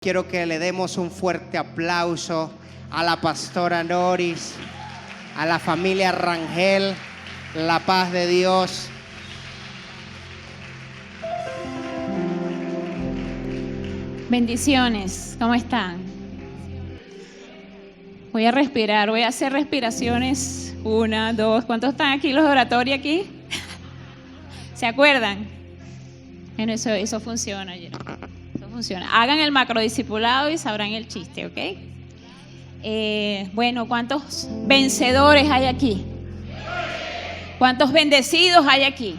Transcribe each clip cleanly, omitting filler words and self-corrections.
quiero que le demos un fuerte aplauso a la pastora Noris, a la familia Rangel, la paz de Dios. Bendiciones, ¿cómo están? Voy a respirar, voy a hacer respiraciones. 1, 2, ¿cuántos están aquí los de oratoria aquí? ¿Se acuerdan? Bueno, eso funciona, eso funciona. Hagan el macrodiscipulado y sabrán el chiste, ¿ok? Bueno, ¿cuántos vencedores hay aquí? ¿Cuántos bendecidos hay aquí?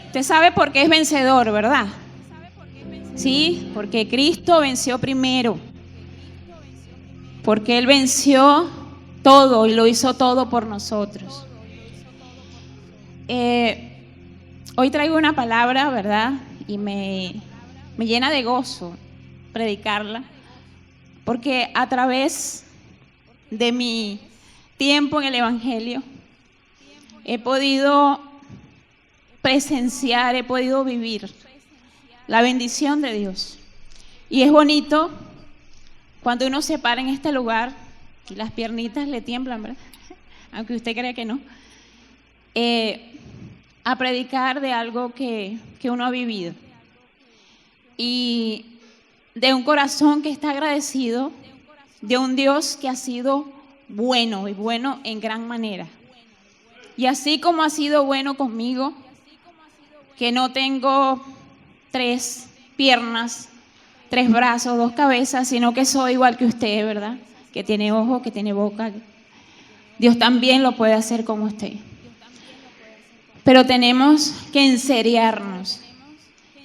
Usted sabe por qué es vencedor, ¿verdad? Sí, porque Cristo venció primero. Porque Él venció todo y lo hizo todo por nosotros. Hoy traigo una palabra, ¿verdad? Y me llena de gozo predicarla. Porque a través de mi tiempo en el Evangelio he podido presenciar, he podido vivir la bendición de Dios. Y es bonito cuando uno se para en este lugar y las piernitas le tiemblan, ¿verdad? Aunque usted crea que no. A predicar de algo que uno ha vivido. Y de un corazón que está agradecido, de un Dios que ha sido bueno y bueno en gran manera. Y así como ha sido bueno conmigo, que no tengo 3 piernas, 3 brazos, 2 cabezas, sino que soy igual que usted, ¿verdad? Que tiene ojos, que tiene boca. Dios también lo puede hacer como usted. Pero tenemos que enseriarnos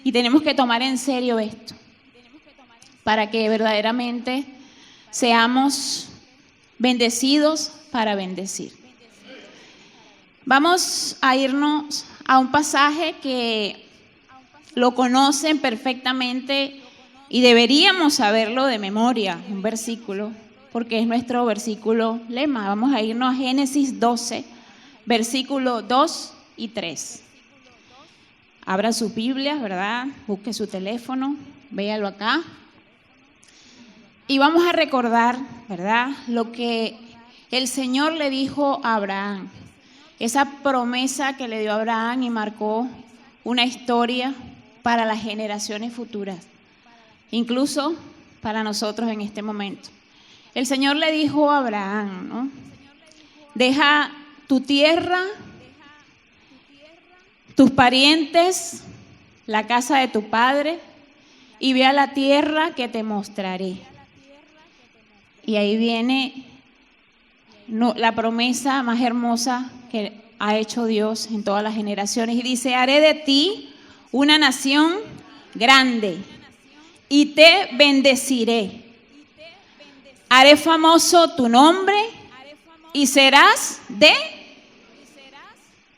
y tenemos que tomar en serio esto para que verdaderamente seamos bendecidos para bendecir. Vamos a irnos a un pasaje que lo conocen perfectamente y deberíamos saberlo de memoria, un versículo, porque es nuestro versículo lema. Vamos a irnos a Génesis 12, versículo 2 y 3. Abra su Biblia, ¿verdad? Busque su teléfono, véalo acá. Y vamos a recordar, ¿verdad?, lo que el Señor le dijo a Abraham. Esa promesa que le dio a Abraham y marcó una historia para las generaciones futuras, incluso para nosotros en este momento. El Señor le dijo a Abraham, ¿no? Deja tu tierra, tus parientes, la casa de tu padre, y ve a la tierra que te mostraré. Y ahí viene la promesa más hermosa que ha hecho Dios en todas las generaciones. Y dice, haré de ti una nación grande y te bendeciré. Haré famoso tu nombre y serás de...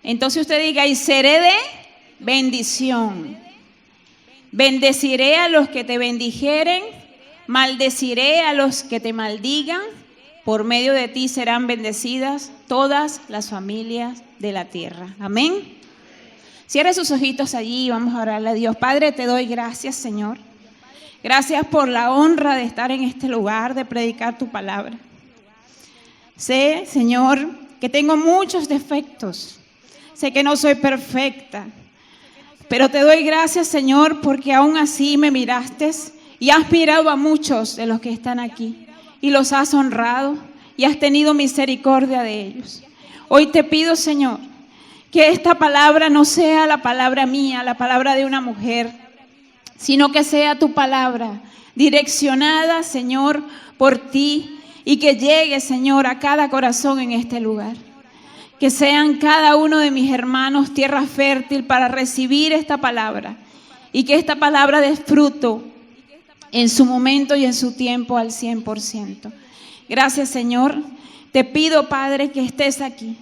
Entonces usted diga, y seré de bendición. Bendeciré a los que te bendijeren, maldeciré a los que te maldigan. Por medio de ti serán bendecidas todas las familias de la tierra. Amén. Cierre sus ojitos allí y vamos a orarle a Dios. Padre, te doy gracias, Señor. Gracias por la honra de estar en este lugar, de predicar tu palabra. Sé, Señor, que tengo muchos defectos. Sé que no soy perfecta. Pero te doy gracias, Señor, porque aún así me miraste y has mirado a muchos de los que están aquí y los has honrado y has tenido misericordia de ellos. Hoy te pido, Señor, que esta palabra no sea la palabra mía, la palabra de una mujer, sino que sea tu palabra direccionada, Señor, por ti y que llegue, Señor, a cada corazón en este lugar. Que sean cada uno de mis hermanos tierra fértil para recibir esta palabra y que esta palabra dé fruto en su momento y en su tiempo al 100%. Gracias, Señor. Te pido, Padre, que estés aquí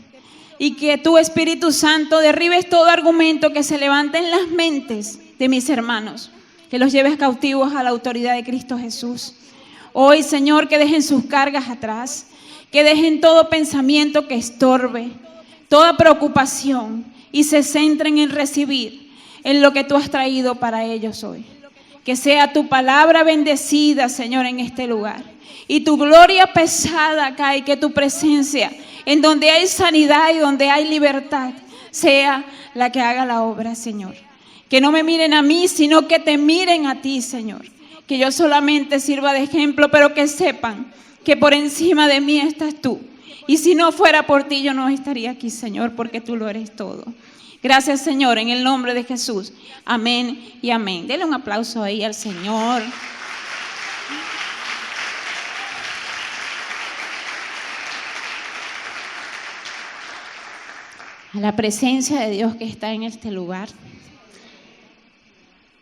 y que tu Espíritu Santo derribes todo argumento que se levante en las mentes de mis hermanos, que los lleves cautivos a la autoridad de Cristo Jesús. Hoy, Señor, que dejen sus cargas atrás, que dejen todo pensamiento que estorbe, toda preocupación y se centren en recibir en lo que tú has traído para ellos hoy. Que sea tu palabra bendecida, Señor, en este lugar. Y tu gloria pesada acá, y que tu presencia, en donde hay sanidad y donde hay libertad, sea la que haga la obra, Señor. Que no me miren a mí, sino que te miren a ti, Señor. Que yo solamente sirva de ejemplo, pero que sepan que por encima de mí estás tú. Y si no fuera por ti, yo no estaría aquí, Señor, porque tú lo eres todo. Gracias, Señor, en el nombre de Jesús. Amén y amén. Denle un aplauso ahí al Señor. A la presencia de Dios que está en este lugar.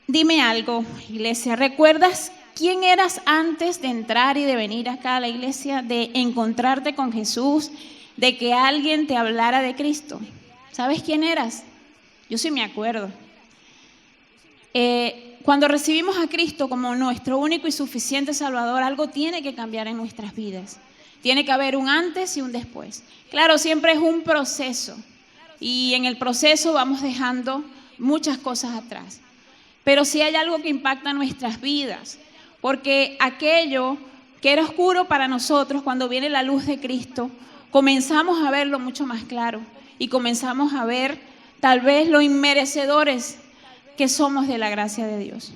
Dime algo, iglesia. ¿Recuerdas quién eras antes de entrar y de venir acá a la iglesia, de encontrarte con Jesús, de que alguien te hablara de Cristo? ¿Sabes quién eras? Yo sí me acuerdo. Cuando recibimos a Cristo como nuestro único y suficiente Salvador, algo tiene que cambiar en nuestras vidas. Tiene que haber un antes y un después. Claro, siempre es un proceso. Y en el proceso vamos dejando muchas cosas atrás. Pero sí hay algo que impacta nuestras vidas. Porque aquello que era oscuro para nosotros, cuando viene la luz de Cristo, comenzamos a verlo mucho más claro. Y comenzamos a ver tal vez lo inmerecedores que somos de la gracia de Dios.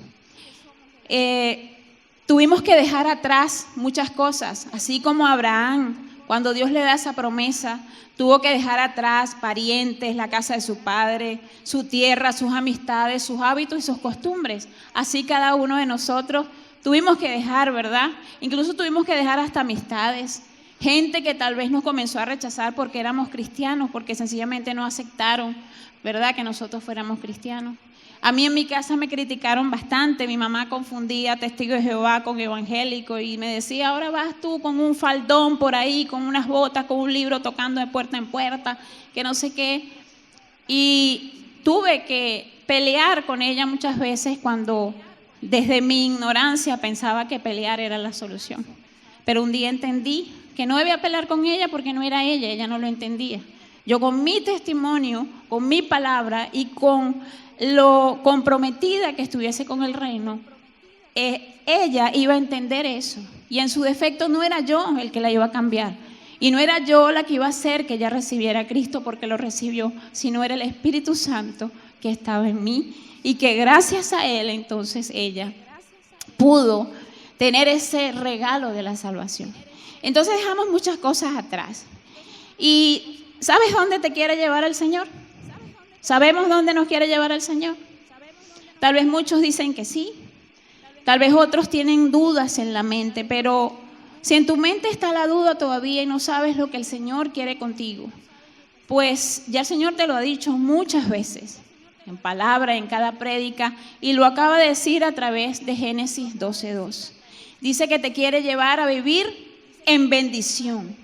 Tuvimos que dejar atrás muchas cosas, así como Abraham, cuando Dios le da esa promesa, tuvo que dejar atrás parientes, la casa de su padre, su tierra, sus amistades, sus hábitos y sus costumbres. Así cada uno de nosotros tuvimos que dejar, ¿verdad? Incluso tuvimos que dejar hasta amistades. Gente que tal vez nos comenzó a rechazar porque éramos cristianos, porque sencillamente no aceptaron, ¿verdad?, que nosotros fuéramos cristianos. A mí en mi casa me criticaron bastante. Mi mamá confundía testigo de Jehová con evangélico y me decía, ahora vas tú con un faldón por ahí, con unas botas, con un libro tocando de puerta en puerta, que no sé qué. Y tuve que pelear con ella muchas veces cuando desde mi ignorancia pensaba que pelear era la solución. Pero un día entendí que no debía pelear con ella porque no era ella no lo entendía. Yo con mi testimonio, con mi palabra y con lo comprometida que estuviese con el reino, ella iba a entender eso. Y en su defecto no era yo el que la iba a cambiar. Y no era yo la que iba a hacer que ella recibiera a Cristo porque lo recibió, sino era el Espíritu Santo que estaba en mí y que gracias a Él entonces ella pudo tener ese regalo de la salvación. Entonces dejamos muchas cosas atrás. ¿Y sabes dónde te quiere llevar el Señor? ¿Sabemos dónde nos quiere llevar el Señor? Tal vez muchos dicen que sí, tal vez otros tienen dudas en la mente, pero si en tu mente está la duda todavía y no sabes lo que el Señor quiere contigo, pues ya el Señor te lo ha dicho muchas veces, en palabra, en cada prédica, y lo acaba de decir a través de Génesis 12:2. Dice que te quiere llevar a vivir en bendición.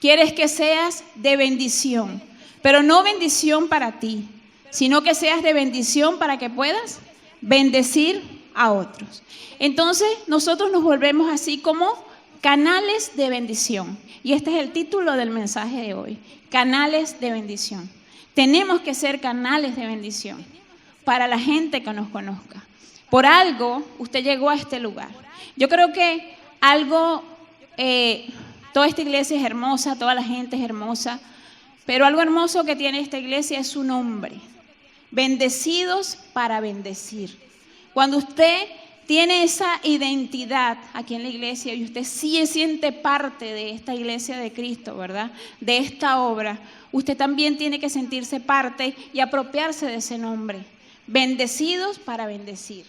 Quieres que seas de bendición, pero no bendición para ti, sino que seas de bendición para que puedas bendecir a otros. Entonces nosotros nos volvemos así como canales de bendición. Y este es el título del mensaje de hoy, canales de bendición. Tenemos que ser canales de bendición para la gente que nos conozca. Por algo usted llegó a este lugar. Yo creo que toda esta iglesia es hermosa, toda la gente es hermosa, pero algo hermoso que tiene esta iglesia es su nombre. Bendecidos para bendecir. Cuando usted tiene esa identidad aquí en la iglesia y usted sí se siente parte de esta iglesia de Cristo, ¿verdad?, de esta obra, usted también tiene que sentirse parte y apropiarse de ese nombre. Bendecidos para bendecir.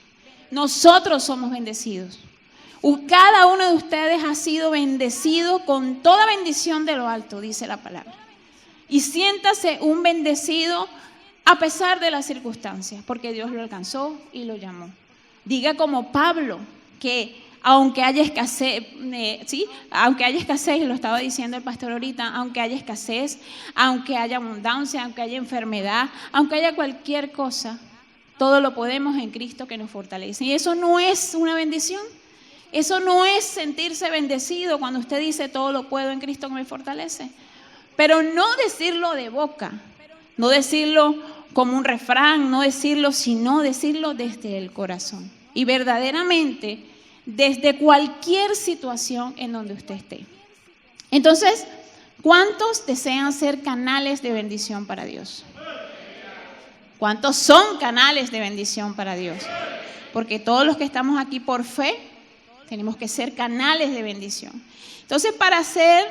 Nosotros somos bendecidos. Cada uno de ustedes ha sido bendecido con toda bendición de lo alto, dice la palabra. Y siéntase un bendecido a pesar de las circunstancias, porque Dios lo alcanzó y lo llamó. Diga como Pablo, que aunque haya escasez, aunque haya escasez, lo estaba diciendo el pastor ahorita, aunque haya escasez, aunque haya abundancia, aunque haya enfermedad, aunque haya cualquier cosa, todo lo podemos en Cristo que nos fortalece. Y eso no es una bendición. Eso no es sentirse bendecido cuando usted dice todo lo puedo en Cristo que me fortalece. Pero no decirlo de boca, no decirlo como un refrán, no decirlo, sino decirlo desde el corazón. y verdaderamente desde cualquier situación en donde usted esté. Entonces, ¿cuántos desean ser canales de bendición para Dios? ¿Cuántos son canales de bendición para Dios? Porque todos los que estamos aquí por fe, tenemos que ser canales de bendición. Entonces, para ser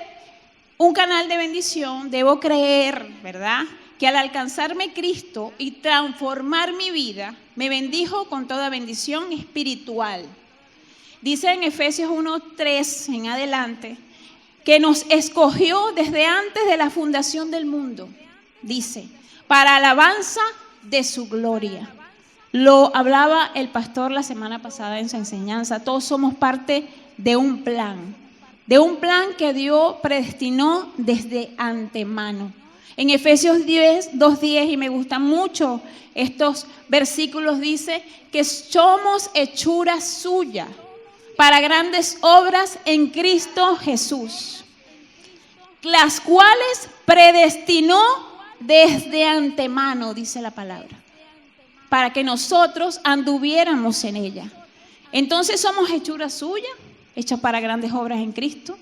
un canal de bendición, debo creer, ¿verdad?, que al alcanzarme Cristo y transformar mi vida, me bendijo con toda bendición espiritual. Dice en Efesios 1:3 en adelante, que nos escogió desde antes de la fundación del mundo, dice, para alabanza de su gloria. Lo hablaba el pastor la semana pasada en su enseñanza. Todos somos parte de un plan que Dios predestinó desde antemano. En Efesios 2:10, y me gustan mucho estos versículos, dice que somos hechura suya para grandes obras en Cristo Jesús, las cuales predestinó desde antemano, dice la palabra, para que nosotros anduviéramos en ella. Entonces somos hechura suya, hecha para grandes obras en Cristo,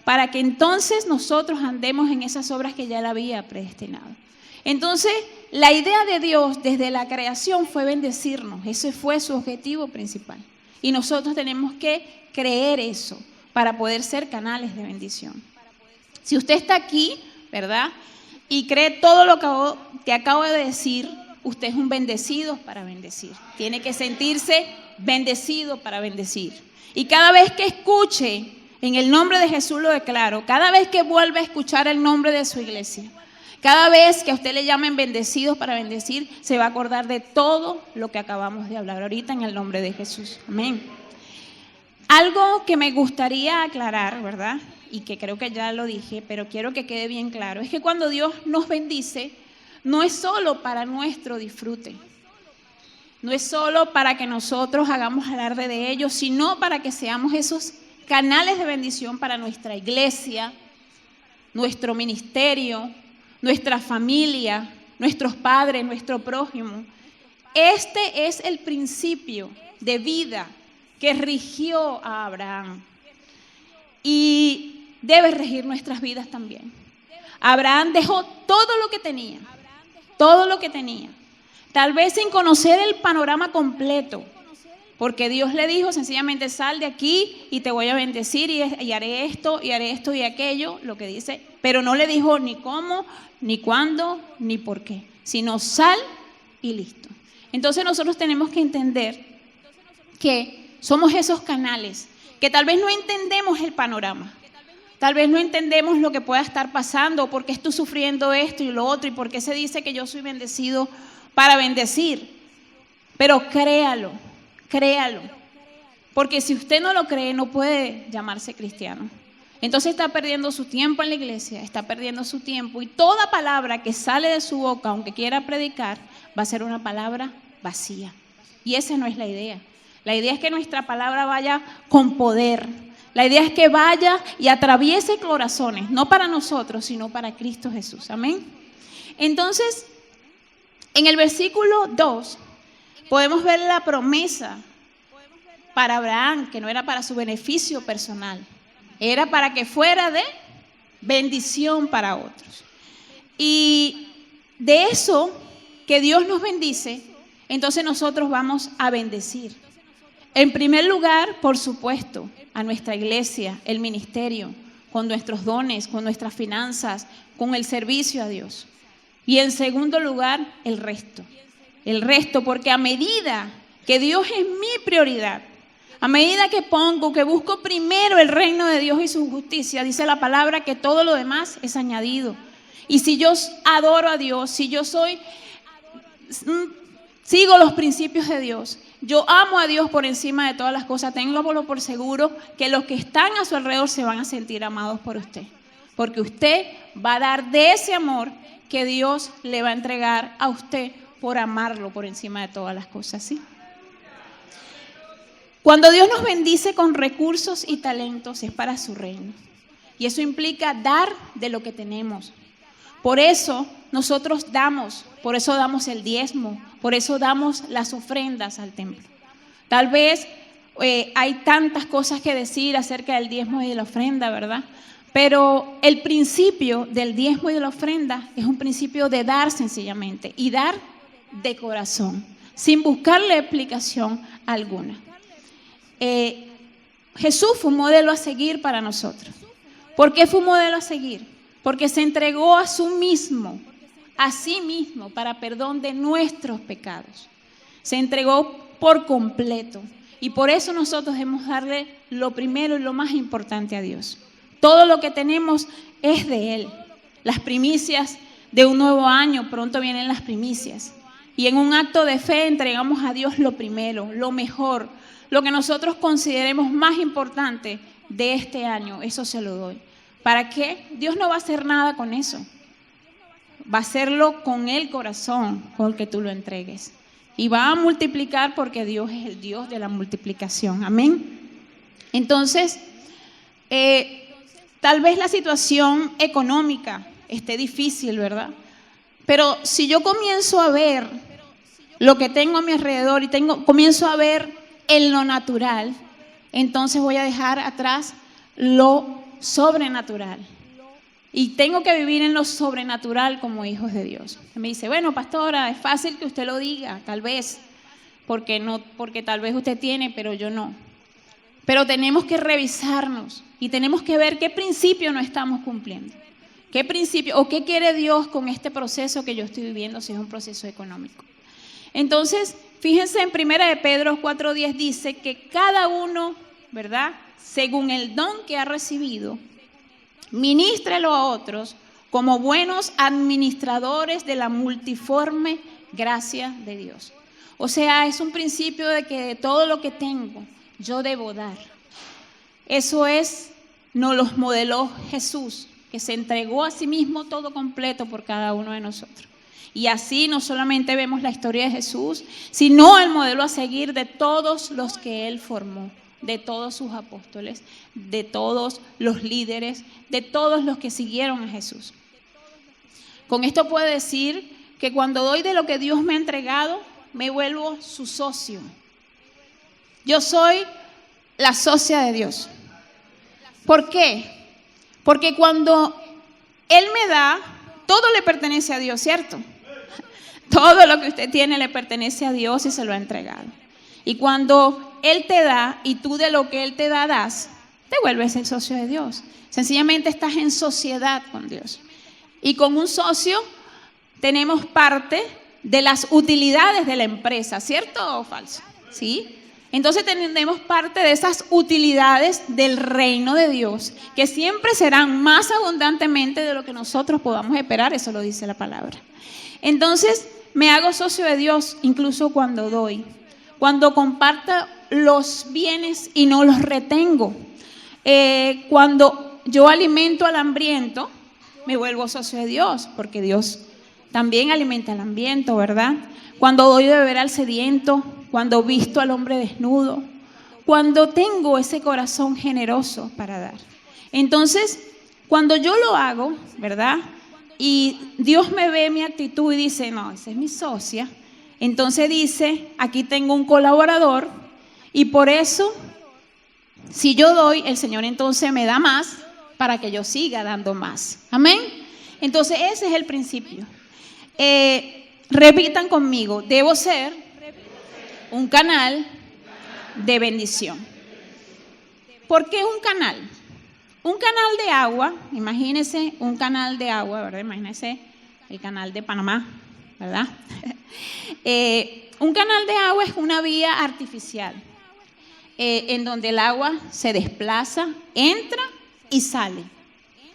para que entonces nosotros andemos en esas obras que ya Él había predestinado. Entonces, la idea de Dios desde la creación fue bendecirnos. Ese fue su objetivo principal. Y nosotros tenemos que creer eso para poder ser canales de bendición. Si usted está aquí, ¿verdad?, y cree todo lo que acabo de decir, usted es un bendecido para bendecir. Tiene que sentirse bendecido para bendecir. Y cada vez que escuche, en el nombre de Jesús lo declaro, cada vez que vuelva a escuchar el nombre de su iglesia, cada vez que a usted le llamen bendecidos para bendecir, se va a acordar de todo lo que acabamos de hablar ahorita en el nombre de Jesús. Amén. Algo que me gustaría aclarar, ¿verdad?, y que creo que ya lo dije, pero quiero que quede bien claro, es que cuando Dios nos bendice, no es solo para nuestro disfrute, no es solo para que nosotros hagamos alarde de ello, sino para que seamos esos canales de bendición para nuestra iglesia, nuestro ministerio, nuestra familia, nuestros padres, nuestro prójimo. Este es el principio de vida que rigió a Abraham y debe regir nuestras vidas también. Abraham dejó todo lo que tenía, tal vez sin conocer el panorama completo, porque Dios le dijo sencillamente: sal de aquí y te voy a bendecir y haré esto y aquello, lo que dice, pero no le dijo ni cómo, ni cuándo, ni por qué, sino sal y listo. Entonces nosotros tenemos que entender que somos esos canales, que tal vez no entendemos el panorama, tal vez no entendemos lo que pueda estar pasando, por qué estoy sufriendo esto y lo otro, y por qué se dice que yo soy bendecido para bendecir, pero créalo, porque si usted no lo cree, no puede llamarse cristiano. Entonces está perdiendo su tiempo en la iglesia, está perdiendo su tiempo, y toda palabra que sale de su boca, aunque quiera predicar, va a ser una palabra vacía, y esa no es la idea. La idea es que nuestra palabra vaya con poder. La idea es que vaya y atraviese corazones, no para nosotros, sino para Cristo Jesús. Amén. Entonces, en el versículo 2 podemos ver la promesa para Abraham, que no era para su beneficio personal, era para que fuera de bendición para otros. Y de eso que Dios nos bendice, entonces nosotros vamos a bendecir. En primer lugar, por supuesto, a nuestra iglesia, el ministerio, con nuestros dones, con nuestras finanzas, con el servicio a Dios. Y en segundo lugar, el resto, porque a medida que Dios es mi prioridad, a medida que busco primero el reino de Dios y su justicia, dice la palabra que todo lo demás es añadido. Y si yo adoro a Dios, si yo sigo los principios de Dios, yo amo a Dios por encima de todas las cosas, ténganlo por seguro que los que están a su alrededor se van a sentir amados por usted, porque usted va a dar de ese amor que Dios le va a entregar a usted por amarlo por encima de todas las cosas, ¿sí? Cuando Dios nos bendice con recursos y talentos es para su reino, y eso implica dar de lo que tenemos. Por eso nosotros damos, por eso damos el diezmo, por eso damos las ofrendas al templo. Tal vez hay tantas cosas que decir acerca del diezmo y de la ofrenda, ¿verdad? Pero el principio del diezmo y de la ofrenda es un principio de dar sencillamente y dar de corazón, sin buscarle explicación alguna. Jesús fue un modelo a seguir para nosotros. ¿Por qué fue un modelo a seguir? Porque se entregó a sí mismo, para perdón de nuestros pecados. Se entregó por completo. Y por eso nosotros debemos darle lo primero y lo más importante a Dios. Todo lo que tenemos es de Él. Las primicias de un nuevo año, pronto vienen las primicias. Y en un acto de fe entregamos a Dios lo primero, lo mejor, lo que nosotros consideremos más importante de este año, eso se lo doy. ¿Para qué? Dios no va a hacer nada con eso. Va a hacerlo con el corazón con el que tú lo entregues. Y va a multiplicar porque Dios es el Dios de la multiplicación. Amén. Entonces, tal vez la situación económica esté difícil, ¿verdad? Pero si yo comienzo a ver lo que tengo a mi alrededor y comienzo a ver en lo natural, entonces voy a dejar atrás lo sobrenatural. Y tengo que vivir en lo sobrenatural como hijos de Dios. Me dice, bueno, pastora, es fácil que usted lo diga, tal vez, porque tal vez usted tiene, pero yo no. Pero tenemos que revisarnos y tenemos que ver qué principio no estamos cumpliendo. ¿Qué principio o qué quiere Dios con este proceso que yo estoy viviendo si es un proceso económico? Entonces, fíjense en 1 de Pedro 4:10 dice que cada uno, ¿verdad? Según el don que ha recibido, ministrelo a otros como buenos administradores de la multiforme gracia de Dios. O sea, es un principio de que de todo lo que tengo, yo debo dar. Eso nos los modeló Jesús, que se entregó a sí mismo todo completo por cada uno de nosotros. Y así no solamente vemos la historia de Jesús, sino el modelo a seguir de todos los que Él formó, de todos sus apóstoles, de todos los líderes, de todos los que siguieron a Jesús. Con esto puedo decir que cuando doy de lo que Dios me ha entregado, me vuelvo su socio. Yo soy la socia de Dios. ¿Por qué? Porque cuando Él me da, todo le pertenece a Dios, ¿cierto? Todo lo que usted tiene le pertenece a Dios y se lo ha entregado. Y cuando Él te da y tú de lo que Él te da das, te vuelves el socio de Dios. Sencillamente estás en sociedad con Dios. Y con un socio tenemos parte de las utilidades de la empresa, ¿cierto o falso? ¿Sí? Entonces tenemos parte de esas utilidades del reino de Dios, que siempre serán más abundantemente de lo que nosotros podamos esperar, eso lo dice la palabra. Entonces me hago socio de Dios incluso cuando doy, cuando comparto los bienes y no los retengo, cuando yo alimento al hambriento, me vuelvo socio de Dios, porque Dios también alimenta al hambriento, ¿verdad? Cuando doy de beber al sediento, cuando visto al hombre desnudo, cuando tengo ese corazón generoso para dar. Entonces, cuando yo lo hago, ¿verdad? Y Dios me ve mi actitud y dice, no, esa es mi socia. Entonces dice, aquí tengo un colaborador y por eso, si yo doy, el Señor entonces me da más para que yo siga dando más. Amén. Entonces, ese es el principio. Repitan conmigo, debo ser un canal de bendición. ¿Por qué un canal? Un canal de agua, imagínense un canal de agua, ¿verdad? Imagínense el canal de Panamá, ¿verdad? Un canal de agua es una vía artificial en donde el agua se desplaza, entra y sale.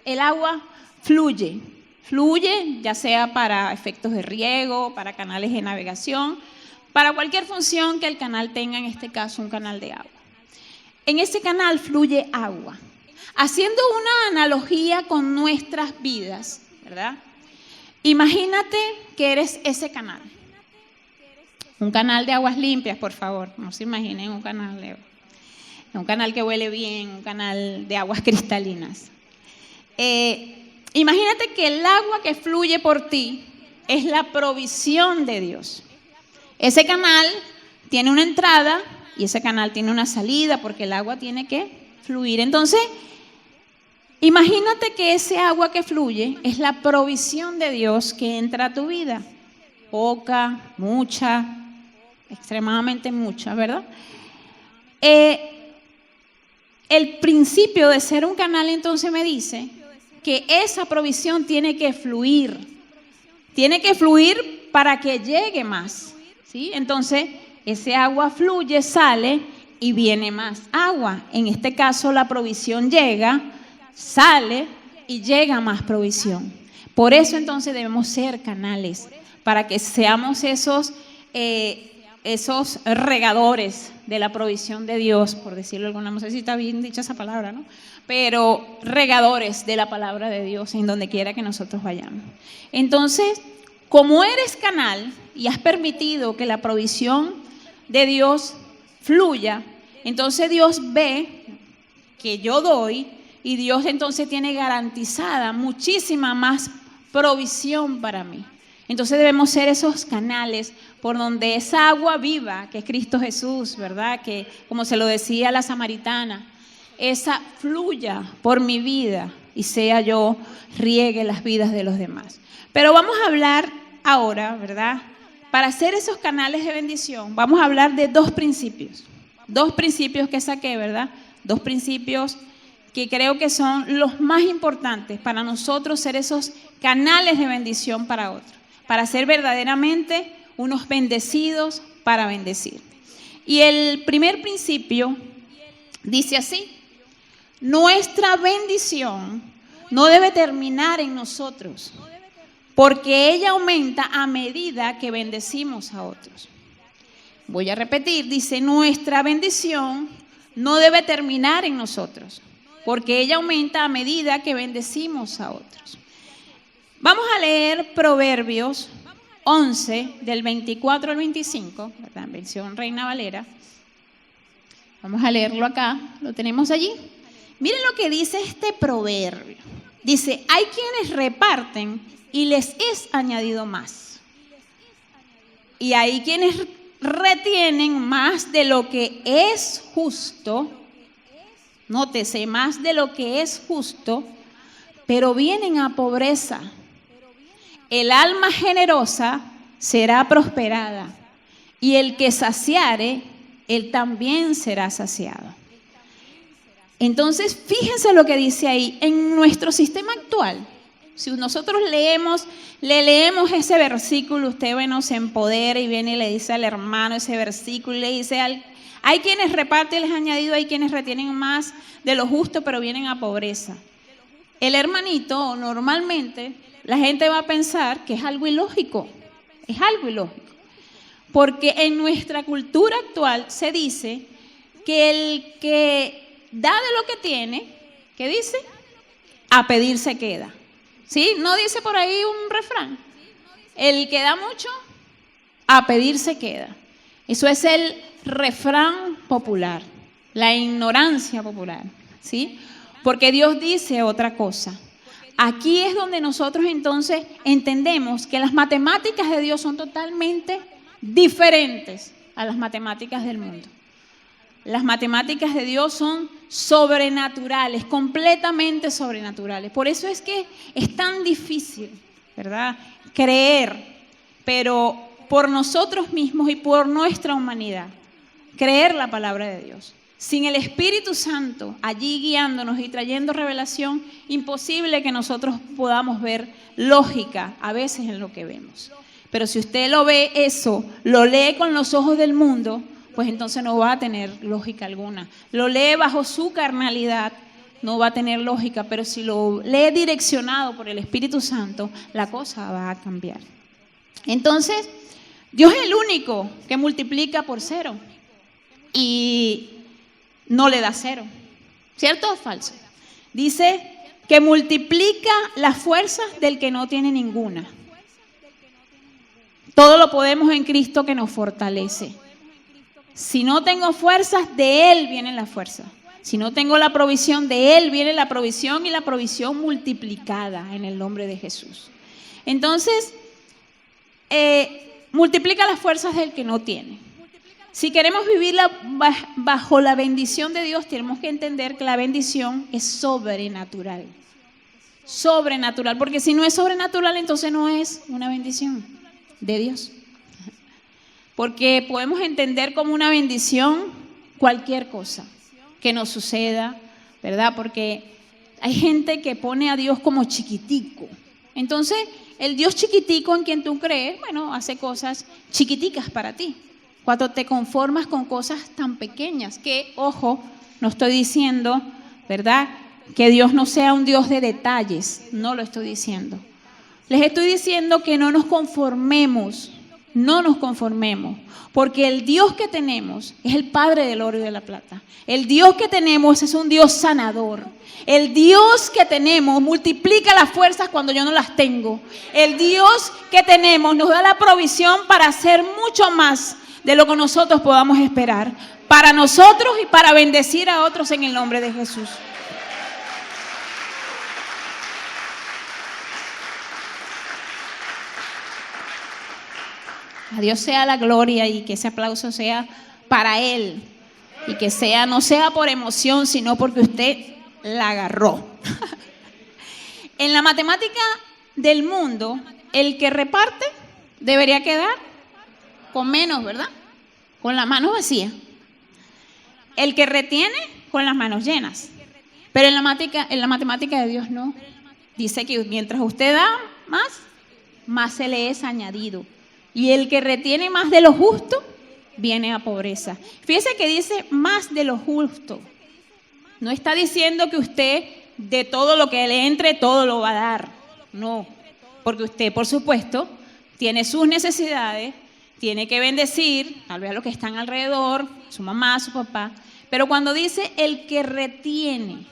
El agua fluye ya sea para efectos de riego, para canales de navegación, para cualquier función que el canal tenga, en este caso un canal de agua. En ese canal fluye agua. Haciendo una analogía con nuestras vidas, ¿verdad? Imagínate que eres ese canal. Un canal de aguas limpias, por favor. No se imaginen un canal que huele bien, un canal de aguas cristalinas. Imagínate que el agua que fluye por ti es la provisión de Dios. Ese canal tiene una entrada y ese canal tiene una salida porque el agua tiene que fluir. Entonces, imagínate que ese agua que fluye es la provisión de Dios que entra a tu vida. Poca, mucha, extremadamente mucha, ¿verdad? El principio de ser un canal entonces me dice que esa provisión tiene que fluir. Tiene que fluir para que llegue más, ¿sí? Entonces, ese agua fluye, sale y viene más agua. En este caso, la provisión llega, sale y llega más provisión. Por eso entonces debemos ser canales, para que seamos esos regadores de la provisión de Dios, por decirlo de alguna manera. No sé si está bien dicha esa palabra, ¿no? Pero regadores de la palabra de Dios en donde quiera que nosotros vayamos. Entonces, como eres canal y has permitido que la provisión de Dios fluya, entonces Dios ve que yo doy y Dios entonces tiene garantizada muchísima más provisión para mí. Entonces debemos ser esos canales por donde esa agua viva, que es Cristo Jesús, ¿verdad? Que, como se lo decía la samaritana, esa fluya por mi vida y sea yo riegue las vidas de los demás. Pero vamos a hablar ahora, ¿verdad? Para ser esos canales de bendición, vamos a hablar de dos principios que saqué, ¿verdad? Dos principios que creo que son los más importantes para nosotros ser esos canales de bendición para otros, para ser verdaderamente unos bendecidos para bendecir. Y el primer principio dice así: nuestra bendición no debe terminar en nosotros, porque ella aumenta a medida que bendecimos a otros. Voy a repetir, dice: nuestra bendición no debe terminar en nosotros, porque ella aumenta a medida que bendecimos a otros. Vamos a leer Proverbios 11, del 24 al 25, ¿verdad? Versión Reina Valera. Vamos a leerlo acá, lo tenemos allí. Miren lo que dice este proverbio. Dice: hay quienes reparten y les es añadido más. Y hay quienes retienen más de lo que es justo. Nótese, más de lo que es justo, pero vienen a pobreza. El alma generosa será prosperada, y el que saciare, él también será saciado. Entonces, fíjense lo que dice ahí. En nuestro sistema actual, si nosotros le leemos ese versículo, usted se empodera y viene y le dice al hermano ese versículo y le dice: hay quienes reparten y les añadido, hay quienes retienen más de lo justo, pero vienen a pobreza. El hermanito, normalmente, la gente va a pensar que es algo ilógico. Es algo ilógico. Porque en nuestra cultura actual se dice que el que da de lo que tiene, ¿qué dice? A pedir se queda. ¿Sí? ¿No dice por ahí un refrán? El que da mucho, a pedir se queda. Eso es el refrán popular, la ignorancia popular, ¿sí? Porque Dios dice otra cosa. Aquí es donde nosotros entonces entendemos que las matemáticas de Dios son totalmente diferentes a las matemáticas del mundo. Las matemáticas de Dios son sobrenaturales, completamente sobrenaturales. Por eso es que es tan difícil, ¿verdad?, creer, pero por nosotros mismos y por nuestra humanidad, creer la palabra de Dios. Sin el Espíritu Santo allí guiándonos y trayendo revelación, imposible que nosotros podamos ver lógica a veces en lo que vemos. Pero si usted lo ve eso, lo lee con los ojos del mundo, pues entonces no va a tener lógica alguna. Lo lee bajo su carnalidad, no va a tener lógica, pero si lo lee direccionado por el Espíritu Santo, la cosa va a cambiar. Entonces, Dios es el único que multiplica por cero y no le da cero. ¿Cierto o falso? Dice que multiplica las fuerzas del que no tiene ninguna. Todo lo podemos en Cristo que nos fortalece. Si no tengo fuerzas, de Él vienen las fuerzas. Si no tengo la provisión, de Él viene la provisión y la provisión multiplicada en el nombre de Jesús. Entonces, multiplica las fuerzas del que no tiene. si queremos vivir bajo la bendición de Dios, tenemos que entender que la bendición es sobrenatural. Sobrenatural, porque si no es sobrenatural, entonces no es una bendición de Dios. Porque podemos entender como una bendición cualquier cosa que nos suceda, ¿verdad? Porque hay gente que pone a Dios como chiquitico. Entonces, el Dios chiquitico en quien tú crees, bueno, hace cosas chiquiticas para ti. Cuando te conformas con cosas tan pequeñas, que, ojo, no estoy diciendo, ¿verdad?, que Dios no sea un Dios de detalles, no lo estoy diciendo. Les estoy diciendo que no nos conformemos, porque el Dios que tenemos es el Padre del oro y de la plata. El Dios que tenemos es un Dios sanador. El Dios que tenemos multiplica las fuerzas cuando yo no las tengo. El Dios que tenemos nos da la provisión para hacer mucho más de lo que nosotros podamos esperar, para nosotros y para bendecir a otros en el nombre de Jesús. A Dios sea la gloria y que ese aplauso sea para Él y que no sea por emoción, sino porque usted la agarró. En la matemática del mundo, el que reparte debería quedar con menos, ¿verdad? Con las manos vacías. El que retiene con las manos llenas. Pero en la matemática de Dios no. Dice que mientras usted da más se le es añadido. Y el que retiene más de lo justo, viene a pobreza. Fíjese que dice más de lo justo. No está diciendo que usted de todo lo que le entre, todo lo va a dar. No, porque usted, por supuesto, tiene sus necesidades, tiene que bendecir, tal vez a los que están alrededor, su mamá, su papá. Pero cuando dice el que retiene,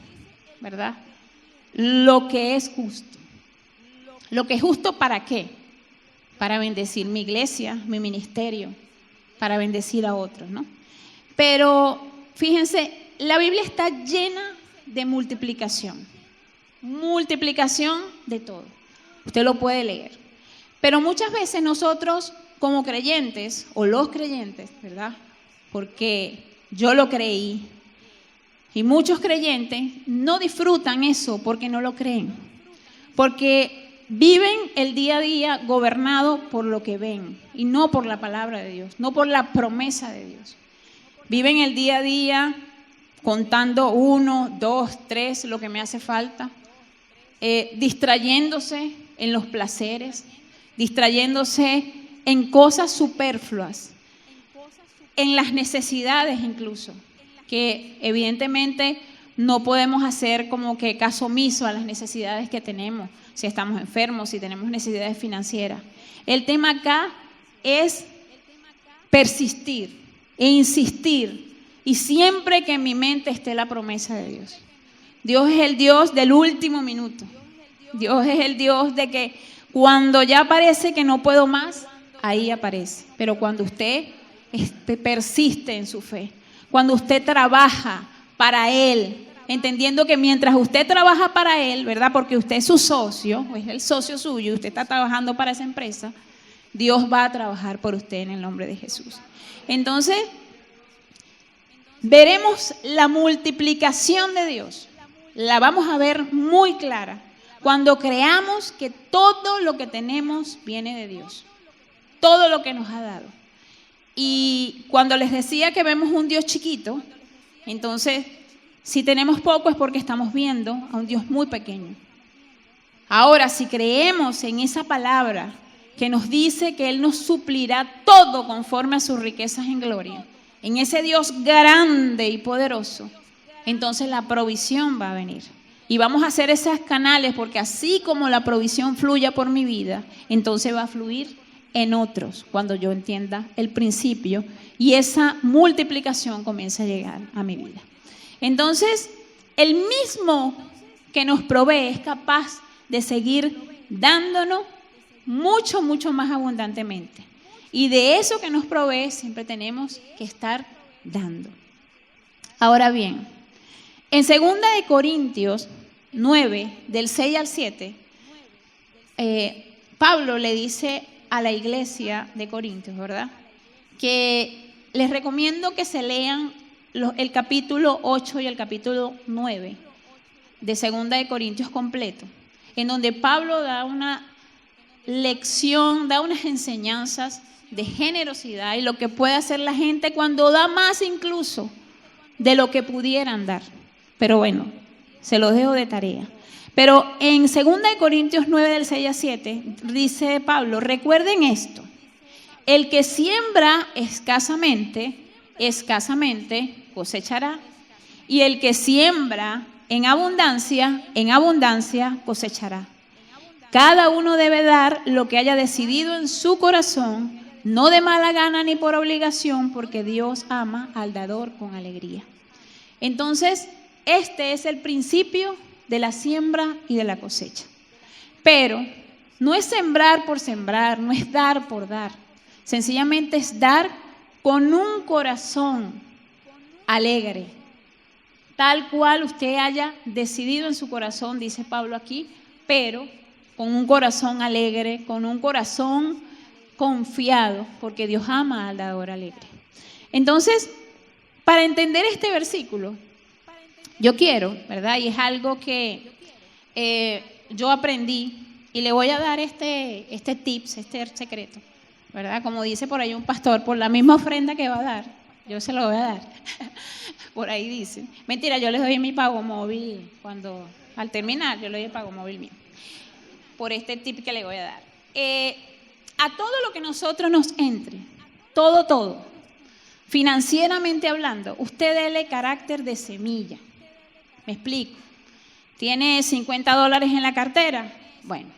¿verdad?, lo que es justo. ¿Lo que es justo para qué? Para bendecir mi iglesia, mi ministerio, para bendecir a otros, ¿no? Pero fíjense, la Biblia está llena de multiplicación de todo. Usted lo puede leer. Pero muchas veces nosotros como creyentes, o los creyentes, ¿verdad?, porque yo lo creí, y muchos creyentes no disfrutan eso porque no lo creen, porque viven el día a día gobernado por lo que ven y no por la palabra de Dios, no por la promesa de Dios. Viven el día a día contando 1, 2, 3, lo que me hace falta, distrayéndose en los placeres, distrayéndose en cosas superfluas, en las necesidades incluso, que evidentemente no podemos hacer como que caso omiso a las necesidades que tenemos, si estamos enfermos, si tenemos necesidades financieras. El tema acá es persistir e insistir, y siempre que en mi mente esté la promesa de Dios. Dios es el Dios del último minuto. Dios es el Dios de que cuando ya parece que no puedo más, ahí aparece. Pero cuando usted persiste en su fe, cuando usted trabaja para Él, entendiendo que mientras usted trabaja para Él, ¿verdad?, porque usted es su socio, es el socio suyo, usted está trabajando para esa empresa, Dios va a trabajar por usted en el nombre de Jesús. Entonces, veremos la multiplicación de Dios. La vamos a ver muy clara cuando creamos que todo lo que tenemos viene de Dios. Todo lo que nos ha dado. Y cuando les decía que vemos un Dios chiquito, entonces, si tenemos poco es porque estamos viendo a un Dios muy pequeño. Ahora, si creemos en esa palabra que nos dice que Él nos suplirá todo conforme a sus riquezas en gloria, en ese Dios grande y poderoso, entonces la provisión va a venir. Y vamos a hacer esos canales, porque así como la provisión fluya por mi vida, entonces va a fluir en otros cuando yo entienda el principio y esa multiplicación comienza a llegar a mi vida. Entonces, el mismo que nos provee es capaz de seguir dándonos mucho, mucho más abundantemente. Y de eso que nos provee siempre tenemos que estar dando. Ahora bien, en 2 Corintios 9, del 6 al 7, Pablo le dice a la iglesia de Corintios, ¿verdad?, que les recomiendo que se lean el capítulo 8 y el capítulo 9 de 2 de Corintios completo, en donde Pablo da una lección, da unas enseñanzas de generosidad y lo que puede hacer la gente cuando da más incluso de lo que pudieran dar. Pero bueno, se los dejo de tarea. Pero en 2 de Corintios 9 del 6 al 7 dice Pablo, recuerden esto, el que siembra escasamente, escasamente cosechará, y el que siembra en abundancia cosechará. Cada uno debe dar lo que haya decidido en su corazón, no de mala gana ni por obligación, porque Dios ama al dador con alegría. Entonces, este es el principio de la siembra y de la cosecha. Pero no es sembrar por sembrar, no es dar por dar. Sencillamente es dar con un corazón alegre, tal cual usted haya decidido en su corazón, dice Pablo aquí, pero con un corazón alegre, con un corazón confiado, porque Dios ama al dador alegre. Entonces, para entender este versículo, yo quiero, ¿verdad? Y es algo que yo aprendí y le voy a dar este tips, este secreto, ¿verdad? Como dice por ahí un pastor, por la misma ofrenda que va a dar, yo se lo voy a dar. Por ahí dice. Mentira, yo les doy mi pago móvil al terminar, yo le doy el pago móvil mío. Por este tip que le voy a dar. A todo lo que nosotros nos entre, todo, financieramente hablando, usted dele carácter de semilla. Me explico. ¿Tiene $50 en la cartera? Bueno,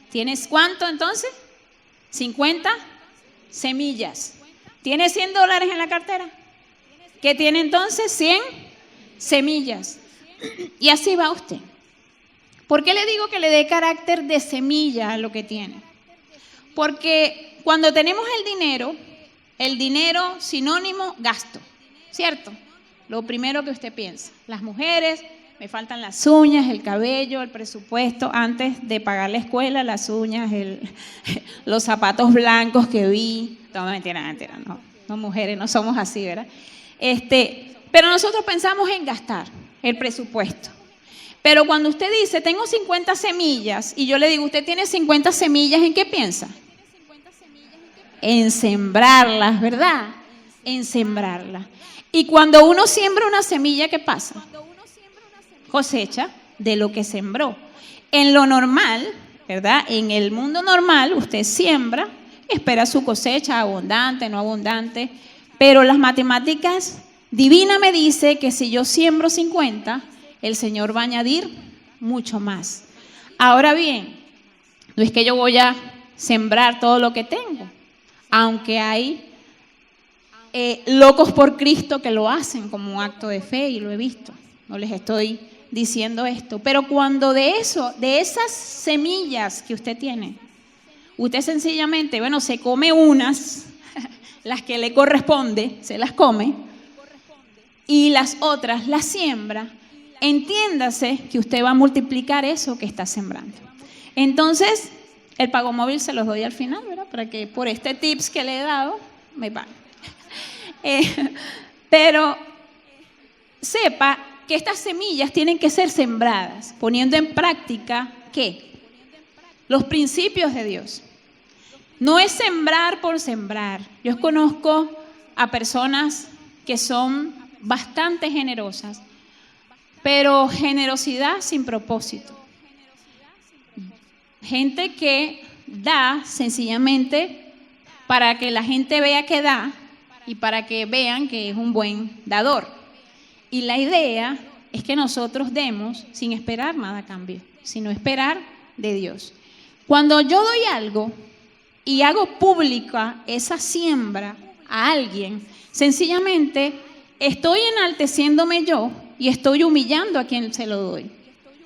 ¿tienes cuánto entonces? 50 semillas. ¿Tiene $100 en la cartera? ¿Qué tiene entonces? 100 semillas. Y así va usted. ¿Por qué le digo que le dé carácter de semilla a lo que tiene? Porque cuando tenemos el dinero sinónimo gasto, ¿cierto? Lo primero que usted piensa. Las mujeres, me faltan las uñas, el cabello, el presupuesto, antes de pagar la escuela, las uñas, los zapatos blancos que vi. No, mentira, no, mujeres, no somos así, ¿verdad? Pero nosotros pensamos en gastar el presupuesto. Pero cuando usted dice, tengo 50 semillas, y yo le digo, usted tiene 50 semillas, ¿en qué piensa? En sembrarlas, ¿verdad? En sembrarlas. Y cuando uno siembra una semilla, ¿qué pasa? Cosecha de lo que sembró. En lo normal, ¿verdad? En el mundo normal, usted siembra, espera su cosecha, abundante, no abundante, pero las matemáticas divinas me dice que si yo siembro 50, el Señor va a añadir mucho más. Ahora bien, no es que yo voy a sembrar todo lo que tengo, aunque hay locos por Cristo que lo hacen como un acto de fe y lo he visto, no les estoy diciendo esto, pero cuando de esas semillas que usted tiene, usted sencillamente, se come unas, las que le corresponde, se las come, y las otras las siembra, entiéndase que usted va a multiplicar eso que está sembrando. Entonces, el pago móvil se los doy al final, ¿verdad? Para que por este tips que le he dado, me paguen. Pero sepa que estas semillas tienen que ser sembradas, poniendo en práctica, ¿qué? Los principios de Dios. No es sembrar por sembrar. Yo conozco a personas que son bastante generosas, pero generosidad sin propósito. Gente que da sencillamente para que la gente vea que da y para que vean que es un buen dador. Y la idea es que nosotros demos sin esperar nada a cambio, sino esperar de Dios. Cuando yo doy algo y hago pública esa siembra a alguien, sencillamente estoy enalteciéndome yo y estoy humillando a quien se lo doy.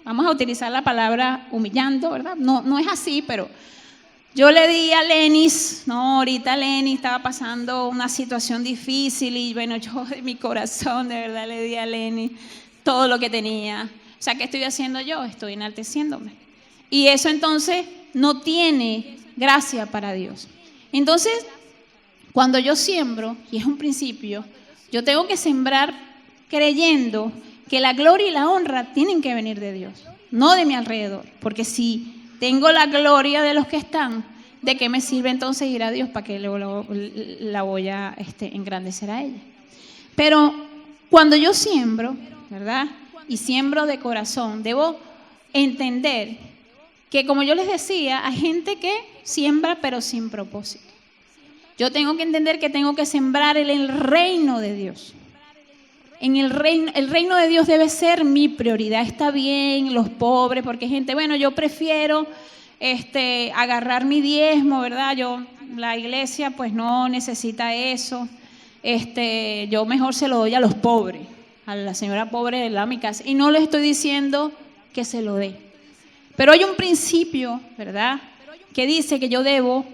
Vamos a utilizar la palabra humillando, ¿verdad? No es así, pero yo le di a Lenis, ahorita Lenis estaba pasando una situación difícil y yo de mi corazón de verdad le di a Lenis todo lo que tenía. O sea, ¿qué estoy haciendo yo? Estoy enalteciéndome. Y eso entonces no tiene gracia para Dios. Entonces, Cuando yo siembro, y es un principio, yo tengo que sembrar creyendo que la gloria y la honra tienen que venir de Dios, no de mi alrededor. Porque si tengo la gloria de los que están, ¿de qué me sirve entonces ir a Dios? ¿Para qué la voy a engrandecer a ella? Pero cuando yo siembro, ¿verdad? Y siembro de corazón, debo entender que, como yo les decía, hay gente que siembra pero sin propósito. Yo tengo que entender que tengo que sembrar en el reino de Dios. El reino de Dios debe ser mi prioridad. Está bien los pobres, porque hay gente, bueno, yo prefiero agarrar mi diezmo, ¿verdad? La iglesia pues no necesita eso. Yo mejor se lo doy a los pobres, a la señora pobre de mi casa. Y no le estoy diciendo que se lo dé. Pero hay un principio, ¿verdad?, que dice que yo debo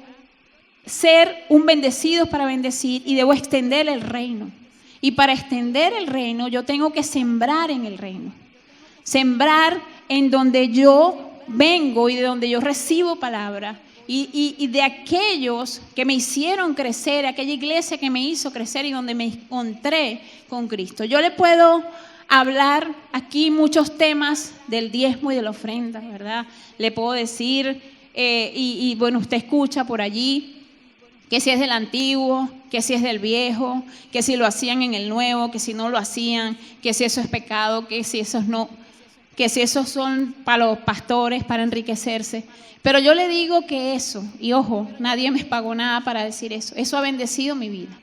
ser un bendecido para bendecir y debo extender el reino. Y para extender el reino yo tengo que sembrar en el reino. Sembrar en donde yo vengo y de donde yo recibo palabra. Y de aquellos que me hicieron crecer, aquella iglesia que me hizo crecer y donde me encontré con Cristo. Yo le puedo hablar aquí muchos temas del diezmo y de la ofrenda, ¿verdad? Le puedo decir, bueno, usted escucha por allí, que si es del antiguo, que si es del viejo, que si lo hacían en el nuevo, que si no lo hacían, que si eso es pecado, que si esos no, que si esos son para los pastores, para enriquecerse. Pero yo le digo que eso, y ojo, nadie me pagó nada para decir eso ha bendecido mi vida.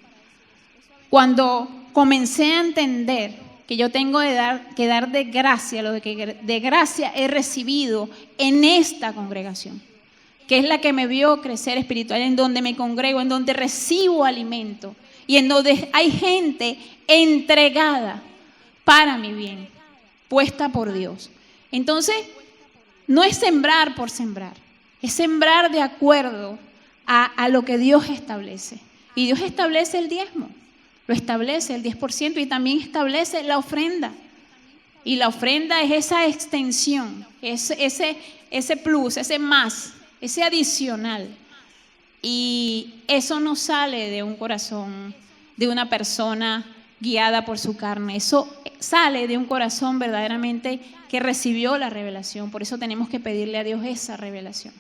Cuando comencé a entender que yo tengo que dar de gracia lo que de gracia he recibido en esta congregación, que es la que me vio crecer espiritual, en donde me congrego, en donde recibo alimento y en donde hay gente entregada para mi bien, puesta por Dios. Entonces, no es sembrar por sembrar, es sembrar de acuerdo a lo que Dios establece. Y Dios establece el diezmo, lo establece el 10% y también establece la ofrenda. Y la ofrenda es esa extensión, ese plus, ese más, ese adicional. Y eso no sale de un corazón de una persona guiada por su carne. Eso sale de un corazón verdaderamente que recibió la revelación. Por eso tenemos que pedirle a Dios esa revelación.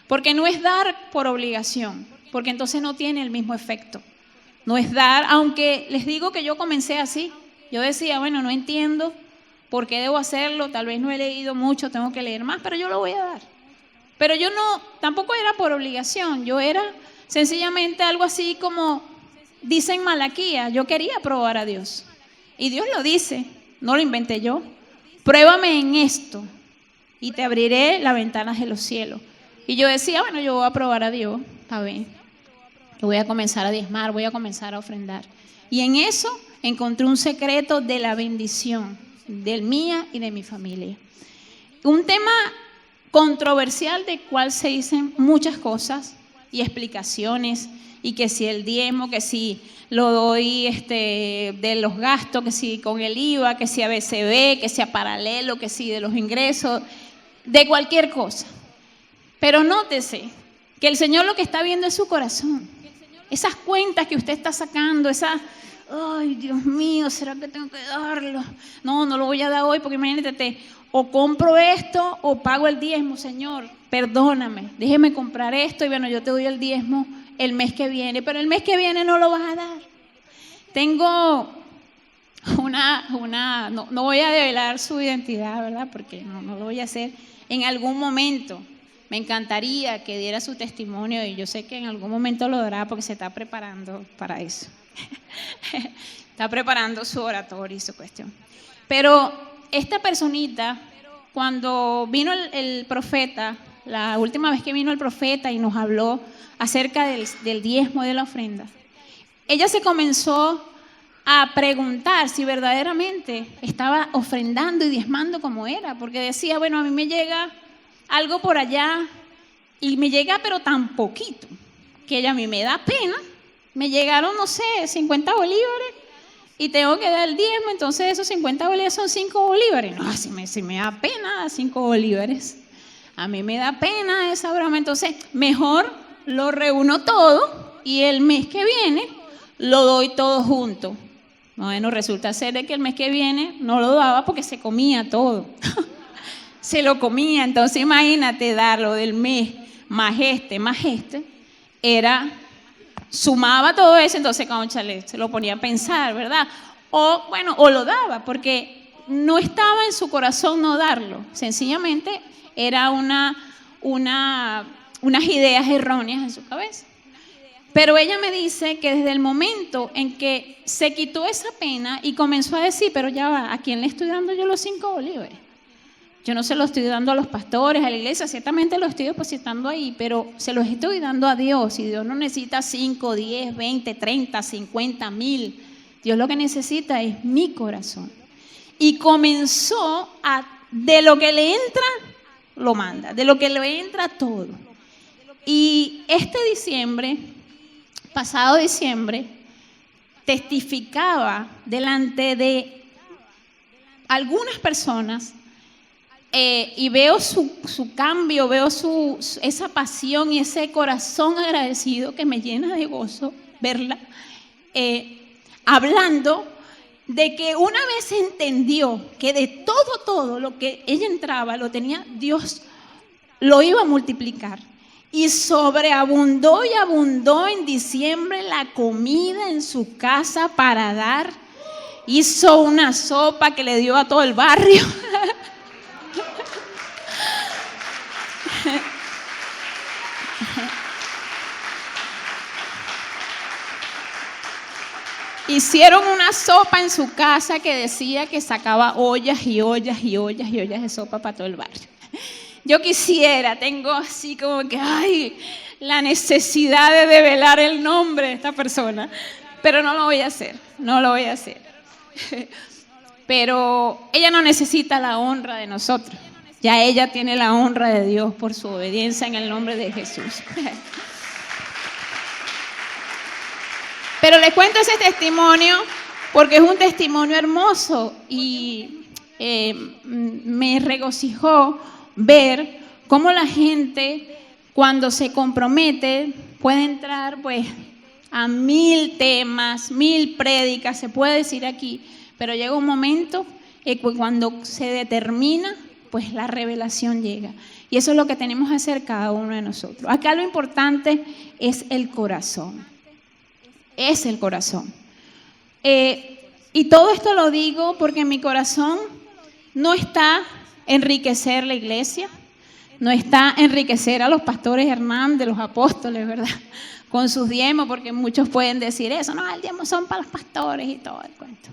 Porque no es dar por obligación, porque entonces no tiene el mismo efecto. No es dar, aunque les digo que yo comencé así. Yo decía, bueno, no entiendo por qué debo hacerlo, tal vez no he leído mucho, tengo que leer más, pero yo lo voy a dar. Pero yo tampoco era por obligación, yo era sencillamente algo así como dice en Malaquías, yo quería probar a Dios. Y Dios lo dice, no lo inventé yo. Pruébame en esto y te abriré las ventanas de los cielos. Y yo decía, bueno, yo voy a probar a Dios, está bien. Yo voy a comenzar a diezmar, voy a comenzar a ofrendar. Y en eso encontré un secreto de la bendición, del mía y de mi familia. Un tema controversial de cual se dicen muchas cosas y explicaciones, y que si el diezmo, que si lo doy de los gastos, que si con el IVA, que si a BCB, que sea paralelo, que si de los ingresos, de cualquier cosa. Pero nótese que el Señor lo que está viendo es su corazón. Esas cuentas que usted está sacando, ay, Dios mío, ¿será que tengo que darlo? No lo voy a dar hoy porque imagínate, o compro esto o pago el diezmo, Señor, perdóname, déjeme comprar esto y bueno, yo te doy el diezmo el mes que viene, pero el mes que viene no lo vas a dar. Tengo no voy a develar su identidad, ¿verdad? Porque no lo voy a hacer. En algún momento me encantaría que diera su testimonio y yo sé que en algún momento lo dará porque se está preparando para eso. Está preparando su oratorio y su cuestión. Pero esta personita, cuando vino el profeta, la última vez que vino el profeta y nos habló acerca del diezmo de la ofrenda, ella se comenzó a preguntar si verdaderamente estaba ofrendando y diezmando como era, porque decía, bueno, a mí me llega algo por allá y me llega pero tan poquito que a mí me da pena. Me llegaron, no sé, 50 bolívares y tengo que dar el diezmo, entonces esos 50 bolívares son 5 bolívares. No, si me da pena 5 bolívares. A mí me da pena esa broma, entonces mejor lo reúno todo y el mes que viene lo doy todo junto. Bueno, resulta ser de que el mes que viene no lo daba porque se comía todo. Se lo comía, entonces imagínate darlo del mes más este, era, sumaba todo eso, entonces cónchale, se lo ponía a pensar, ¿verdad? O bueno, o lo daba, porque no estaba en su corazón no darlo, sencillamente era unas ideas erróneas en su cabeza. Pero ella me dice que desde el momento en que se quitó esa pena y comenzó a decir, pero ya va, ¿a quién le estoy dando yo los 5 bolívares? Yo no se los estoy dando a los pastores, a la iglesia, ciertamente los estoy depositando ahí, pero se los estoy dando a Dios. Y Dios no necesita 5, 10, 20, 30, 50, 1000. Dios lo que necesita es mi corazón. Y comenzó de lo que le entra, lo manda, de lo que le entra todo. Y este diciembre, pasado diciembre, testificaba delante de algunas personas y veo su cambio, veo esa pasión y ese corazón agradecido que me llena de gozo verla, hablando de que una vez entendió que de todo lo que ella entraba, lo tenía Dios, lo iba a multiplicar. Y sobreabundó y abundó en diciembre la comida en su casa para dar. Hizo una sopa que le dio a todo el barrio. Hicieron una sopa en su casa que decía que sacaba ollas y ollas y ollas y ollas de sopa para todo el barrio. Yo quisiera, tengo así como que, la necesidad de develar el nombre de esta persona, pero no lo voy a hacer. Pero ella no necesita la honra de nosotros, ya ella tiene la honra de Dios por su obediencia en el nombre de Jesús. Pero les cuento ese testimonio porque es un testimonio hermoso y me regocijó ver cómo la gente cuando se compromete puede entrar pues a 1000 temas, 1000 prédicas, se puede decir aquí, pero llega un momento cuando se determina, pues la revelación llega. Y eso es lo que tenemos que hacer cada uno de nosotros. Acá lo importante es el corazón. Es el corazón. Y todo esto lo digo porque en mi corazón no está enriquecer la iglesia, no está enriquecer a los pastores Hernández, los apóstoles, ¿verdad? Con sus diezmos, porque muchos pueden decir eso, no, el diezmo son para los pastores y todo el cuento.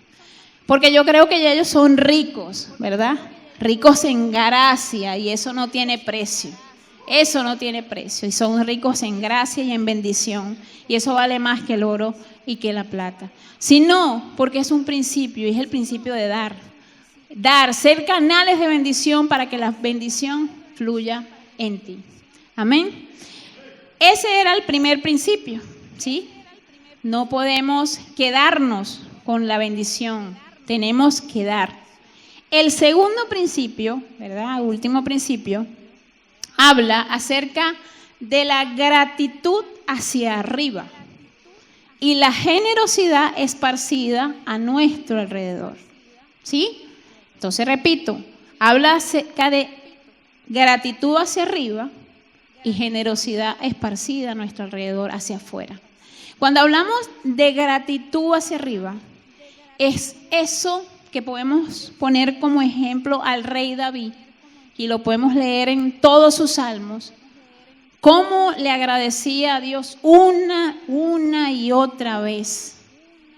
Porque yo creo que ya ellos son ricos, ¿verdad? Ricos en gracia y eso no tiene precio. Eso no tiene precio y son ricos en gracia y en bendición y eso vale más que el oro y que la plata. Sino porque es un principio y es el principio de dar. Dar, ser canales de bendición para que la bendición fluya en ti. Amén. Ese era el primer principio, ¿sí? No podemos quedarnos con la bendición, tenemos que dar. El segundo principio, ¿verdad? Último principio, habla acerca de la gratitud hacia arriba y la generosidad esparcida a nuestro alrededor. ¿Sí? Entonces repito, habla acerca de gratitud hacia arriba y generosidad esparcida a nuestro alrededor, hacia afuera. Cuando hablamos de gratitud hacia arriba, es eso que podemos poner como ejemplo al rey David, y lo podemos leer en todos sus salmos, cómo le agradecía a Dios una y otra vez.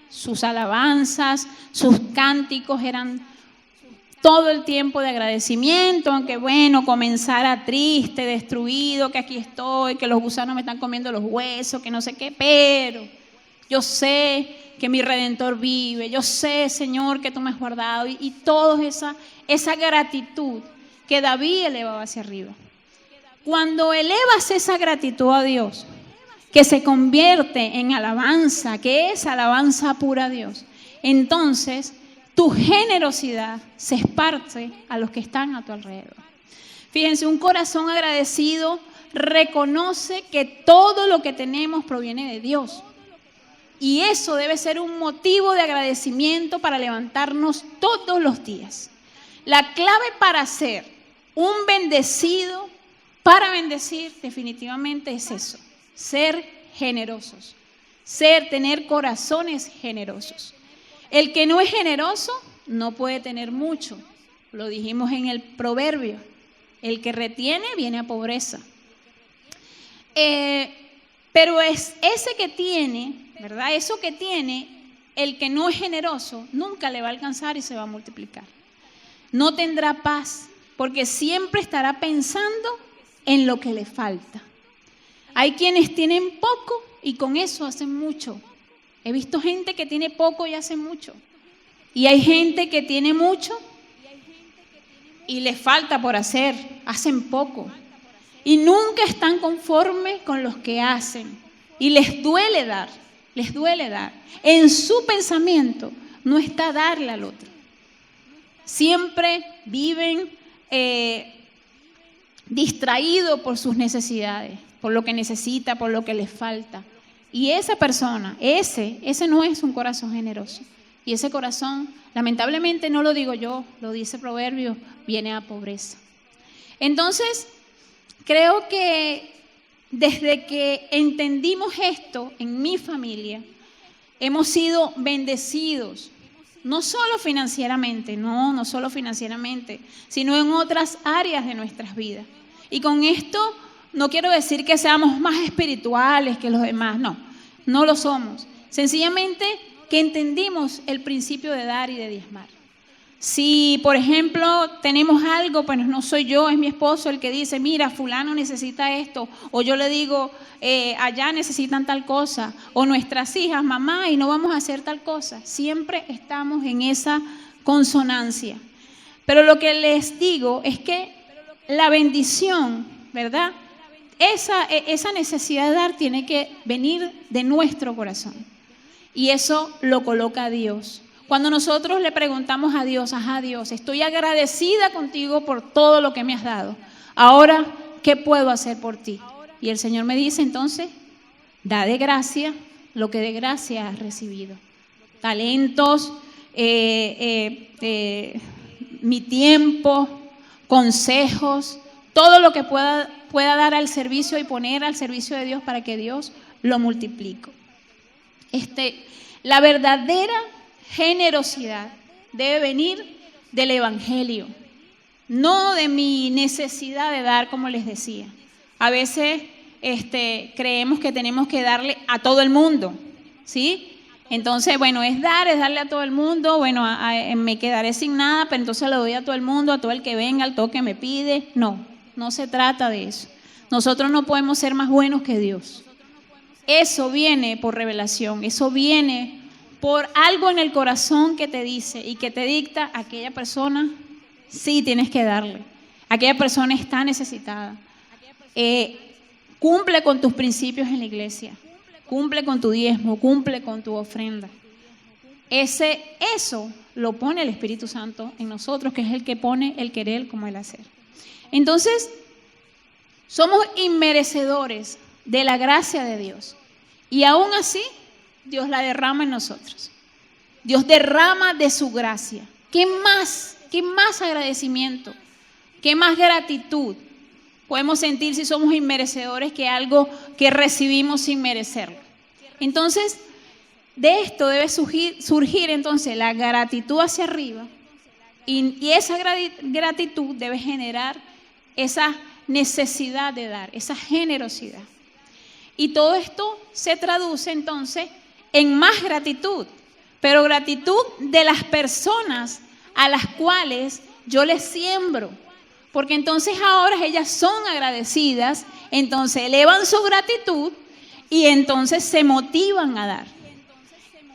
Sus alabanzas, sus cánticos eran todo el tiempo de agradecimiento, aunque bueno, comenzara triste, destruido, que aquí estoy, que los gusanos me están comiendo los huesos, que no sé qué, pero yo sé que mi Redentor vive, yo sé, Señor, que tú me has guardado, y toda esa gratitud que David elevaba hacia arriba. Cuando elevas esa gratitud a Dios, que se convierte en alabanza, que es alabanza pura a Dios, entonces tu generosidad se esparce a los que están a tu alrededor. Fíjense, un corazón agradecido reconoce que todo lo que tenemos proviene de Dios. Y eso debe ser un motivo de agradecimiento para levantarnos todos los días. La clave para ser un bendecido, para bendecir, definitivamente es eso: ser generosos, tener corazones generosos. El que no es generoso no puede tener mucho. Lo dijimos en el proverbio: el que retiene viene a pobreza. Pero es ese que tiene, ¿verdad? Eso que tiene, el que no es generoso, nunca le va a alcanzar y se va a multiplicar. No tendrá paz, porque siempre estará pensando en lo que le falta. Hay quienes tienen poco y con eso hacen mucho. He visto gente que tiene poco y hace mucho. Y hay gente que tiene mucho y les falta por hacer, hacen poco. Y nunca están conformes con los que hacen. Y les duele dar. En su pensamiento no está darle al otro. Siempre viven distraídos por sus necesidades, por lo que necesita, por lo que les falta. Y esa persona, ese no es un corazón generoso. Y ese corazón, lamentablemente, no lo digo yo, lo dice Proverbios, viene a pobreza. Entonces, creo que desde que entendimos esto en mi familia, hemos sido bendecidos, no solo financieramente, no solo financieramente, sino en otras áreas de nuestras vidas. Y con esto no quiero decir que seamos más espirituales que los demás, no lo somos. Sencillamente que entendimos el principio de dar y de diezmar. Si, por ejemplo, tenemos algo, pues no soy yo, es mi esposo el que dice: mira, fulano necesita esto, o yo le digo, allá necesitan tal cosa, o nuestras hijas, mamá, y no vamos a hacer tal cosa. Siempre estamos en esa consonancia. Pero lo que les digo es que la bendición, ¿verdad? Esa necesidad de dar tiene que venir de nuestro corazón. Y eso lo coloca Dios. Cuando nosotros le preguntamos a Dios: ajá, Dios, estoy agradecida contigo por todo lo que me has dado. Ahora, ¿qué puedo hacer por ti? Y el Señor me dice entonces: da de gracia lo que de gracia has recibido. Talentos, mi tiempo, consejos, todo lo que pueda dar al servicio y poner al servicio de Dios para que Dios lo multiplique. La verdadera generosidad debe venir del Evangelio, no de mi necesidad de dar, como les decía. A veces creemos que tenemos que darle a todo el mundo, ¿sí? Entonces, bueno, es darle a todo el mundo, bueno, me quedaré sin nada, pero entonces le doy a todo el mundo, a todo el que venga, al todo que me pide. No se trata de eso. Nosotros no podemos ser más buenos que Dios. Eso viene por revelación, eso viene por algo en el corazón que te dice y que te dicta: aquella persona sí tienes que darle, aquella persona está necesitada. Cumple con tus principios en la iglesia, cumple con tu diezmo, cumple con tu ofrenda. Eso lo pone el Espíritu Santo en nosotros, que es el que pone el querer como el hacer. Entonces, somos inmerecedores de la gracia de Dios, y aún así Dios la derrama en nosotros. Dios derrama de su gracia. ¿Qué más agradecimiento? ¿Qué más gratitud podemos sentir si somos inmerecedores que algo que recibimos sin merecerlo? Entonces, de esto debe surgir entonces la gratitud hacia arriba, y esa gratitud debe generar esa necesidad de dar, esa generosidad. Y todo esto se traduce entonces en más gratitud, pero gratitud de las personas a las cuales yo les siembro, porque entonces ahora ellas son agradecidas, entonces elevan su gratitud y entonces se motivan a dar.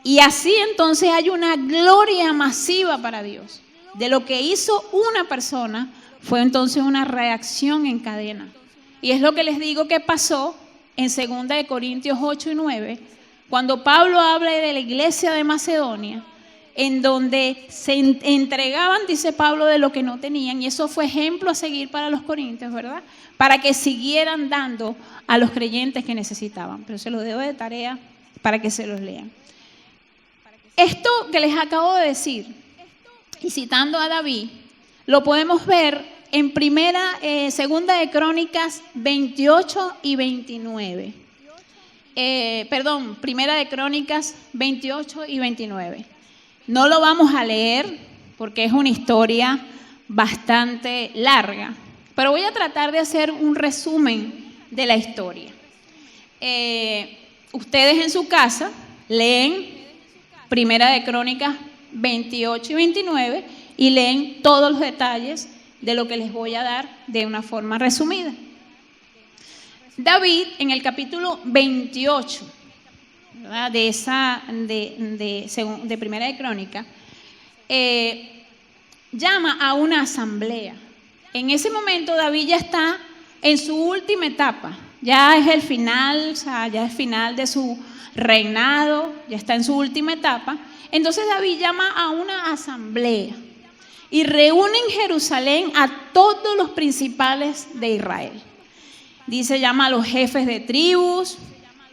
Y así entonces hay una gloria masiva para Dios. De lo que hizo una persona fue entonces una reacción en cadena. Y es lo que les digo que pasó en 2 Corintios 8 y 9, cuando Pablo habla de la iglesia de Macedonia, en donde se entregaban, dice Pablo, de lo que no tenían, y eso fue ejemplo a seguir para los corintios, ¿verdad? Para que siguieran dando a los creyentes que necesitaban. Pero se los dejo de tarea para que se los lean. Esto que les acabo de decir, y citando a David, lo podemos ver en segunda de Crónicas 28 y 29. Primera de Crónicas 28 y 29. No lo vamos a leer porque es una historia bastante larga, pero voy a tratar de hacer un resumen de la historia. Ustedes en su casa leen Primera de Crónicas 28 y 29 y leen todos los detalles de lo que les voy a dar de una forma resumida. David, en el capítulo 28, ¿verdad?, de Primera de Crónica, llama a una asamblea. En ese momento David ya está en su última etapa, ya es el final, o sea, ya es final de su reinado, ya está en su última etapa. Entonces David llama a una asamblea y reúne en Jerusalén a todos los principales de Israel. Dice, llama a los jefes de tribus,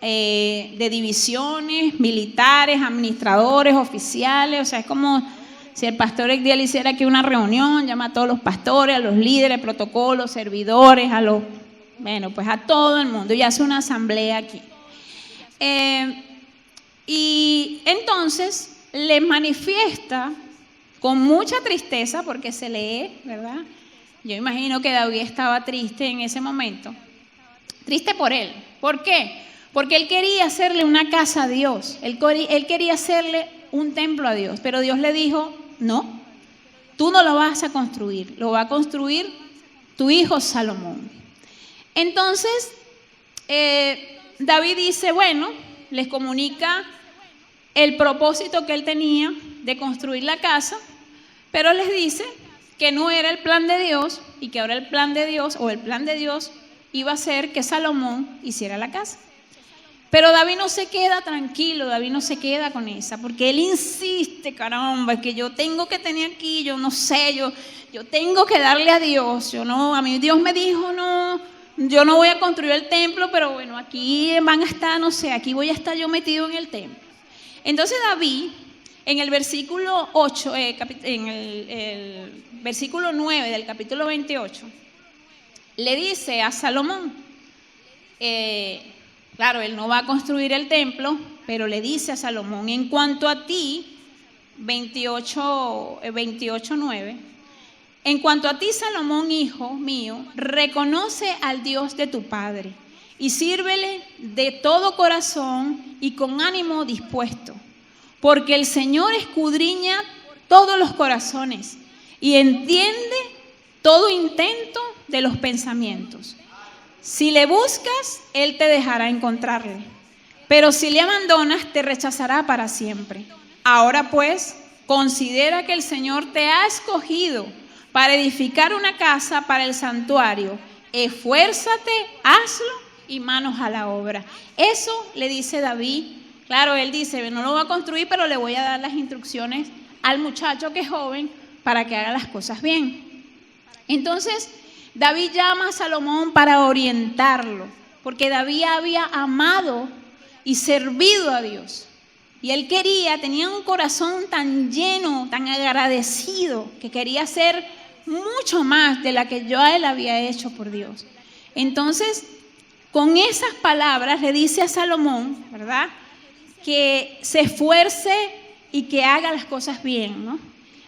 de divisiones, militares, administradores, oficiales. O sea, es como si el pastor Egdiel hiciera aquí una reunión, llama a todos los pastores, a los líderes, protocolos, servidores, a todo el mundo, y hace una asamblea aquí. Y entonces les manifiesta con mucha tristeza, porque se lee, ¿verdad? Yo imagino que David estaba triste en ese momento. Triste por él. ¿Por qué? Porque él quería hacerle una casa a Dios. Él quería hacerle un templo a Dios. Pero Dios le dijo, no, tú no lo vas a construir. Lo va a construir tu hijo Salomón. Entonces, David dice, bueno, les comunica el propósito que él tenía de construir la casa, pero les dice que no era el plan de Dios y que ahora el plan de Dios iba a ser que Salomón hiciera la casa. Pero David no se queda tranquilo, David no se queda con esa, porque él insiste, caramba, que yo tengo que tener aquí, yo no sé, yo tengo que darle a Dios, a mí Dios me dijo, no, yo no voy a construir el templo, pero bueno, aquí van a estar, no sé, aquí voy a estar yo metido en el templo. Entonces David, en el versículo 8, en el versículo 9 del capítulo 28, le dice a Salomón, claro, él no va a construir el templo, pero le dice a Salomón, en cuanto a ti, 28:9, en cuanto a ti, Salomón, hijo mío, reconoce al Dios de tu padre y sírvele de todo corazón y con ánimo dispuesto, porque el Señor escudriña todos los corazones y entiende todo intento de los pensamientos. Si le buscas, Él te dejará encontrarle, pero si le abandonas, te rechazará para siempre. Ahora pues, considera que el Señor te ha escogido para edificar una casa para el santuario. Esfuérzate, hazlo y manos a la obra. Eso le dice David. Claro, él dice, no lo va a construir, pero le voy a dar las instrucciones al muchacho que es joven para que haga las cosas bien. Entonces, David llama a Salomón para orientarlo, porque David había amado y servido a Dios. Y él tenía un corazón tan lleno, tan agradecido, que quería hacer mucho más de la que él había hecho por Dios. Entonces, con esas palabras le dice a Salomón, ¿verdad?, que se esfuerce y que haga las cosas bien, ¿no?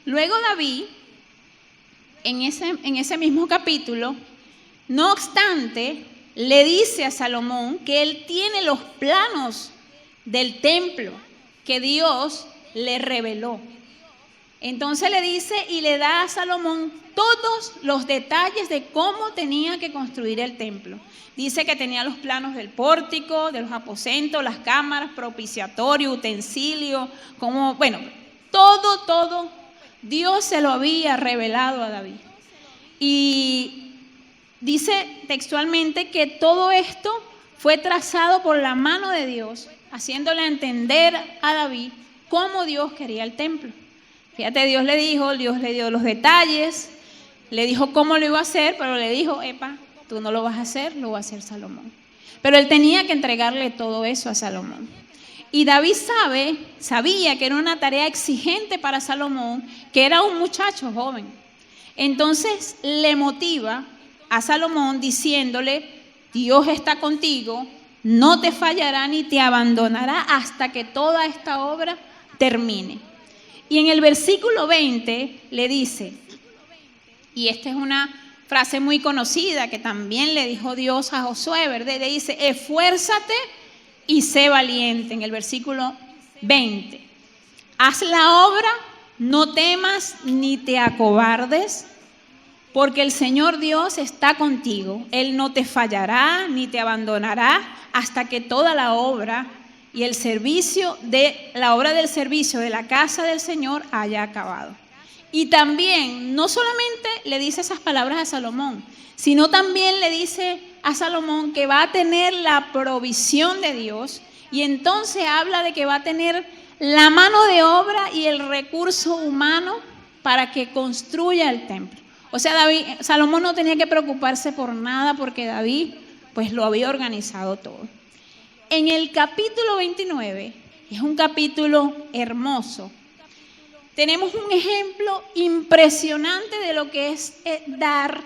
Luego David, en ese mismo capítulo, no obstante, le dice a Salomón que él tiene los planos del templo que Dios le reveló. Entonces le dice y le da a Salomón todos los detalles de cómo tenía que construir el templo. Dice que tenía los planos del pórtico, de los aposentos, las cámaras, propiciatorio, utensilio, todo Dios se lo había revelado a David. Y dice textualmente que todo esto fue trazado por la mano de Dios, haciéndole entender a David cómo Dios quería el templo. Fíjate, Dios le dio los detalles, le dijo cómo lo iba a hacer, pero le dijo, epa, tú no lo vas a hacer, lo va a hacer Salomón. Pero él tenía que entregarle todo eso a Salomón. Y David sabía que era una tarea exigente para Salomón, que era un muchacho joven. Entonces le motiva a Salomón diciéndole, Dios está contigo, no te fallará ni te abandonará hasta que toda esta obra termine. Y en el versículo 20 le dice, y esta es una frase muy conocida que también le dijo Dios a Josué, ¿verdad? Le dice, esfuérzate y sé valiente, en el versículo 20. Haz la obra, no temas ni te acobardes, porque el Señor Dios está contigo. Él no te fallará ni te abandonará hasta que toda la obra y el servicio la obra del servicio de la casa del Señor haya acabado. Y también, no solamente le dice esas palabras a Salomón, sino también le dice a Salomón que va a tener la provisión de Dios, y entonces habla de que va a tener la mano de obra y el recurso humano para que construya el templo. O sea, Salomón no tenía que preocuparse por nada porque David pues lo había organizado todo. En el capítulo 29, es un capítulo hermoso, tenemos un ejemplo impresionante de lo que es dar,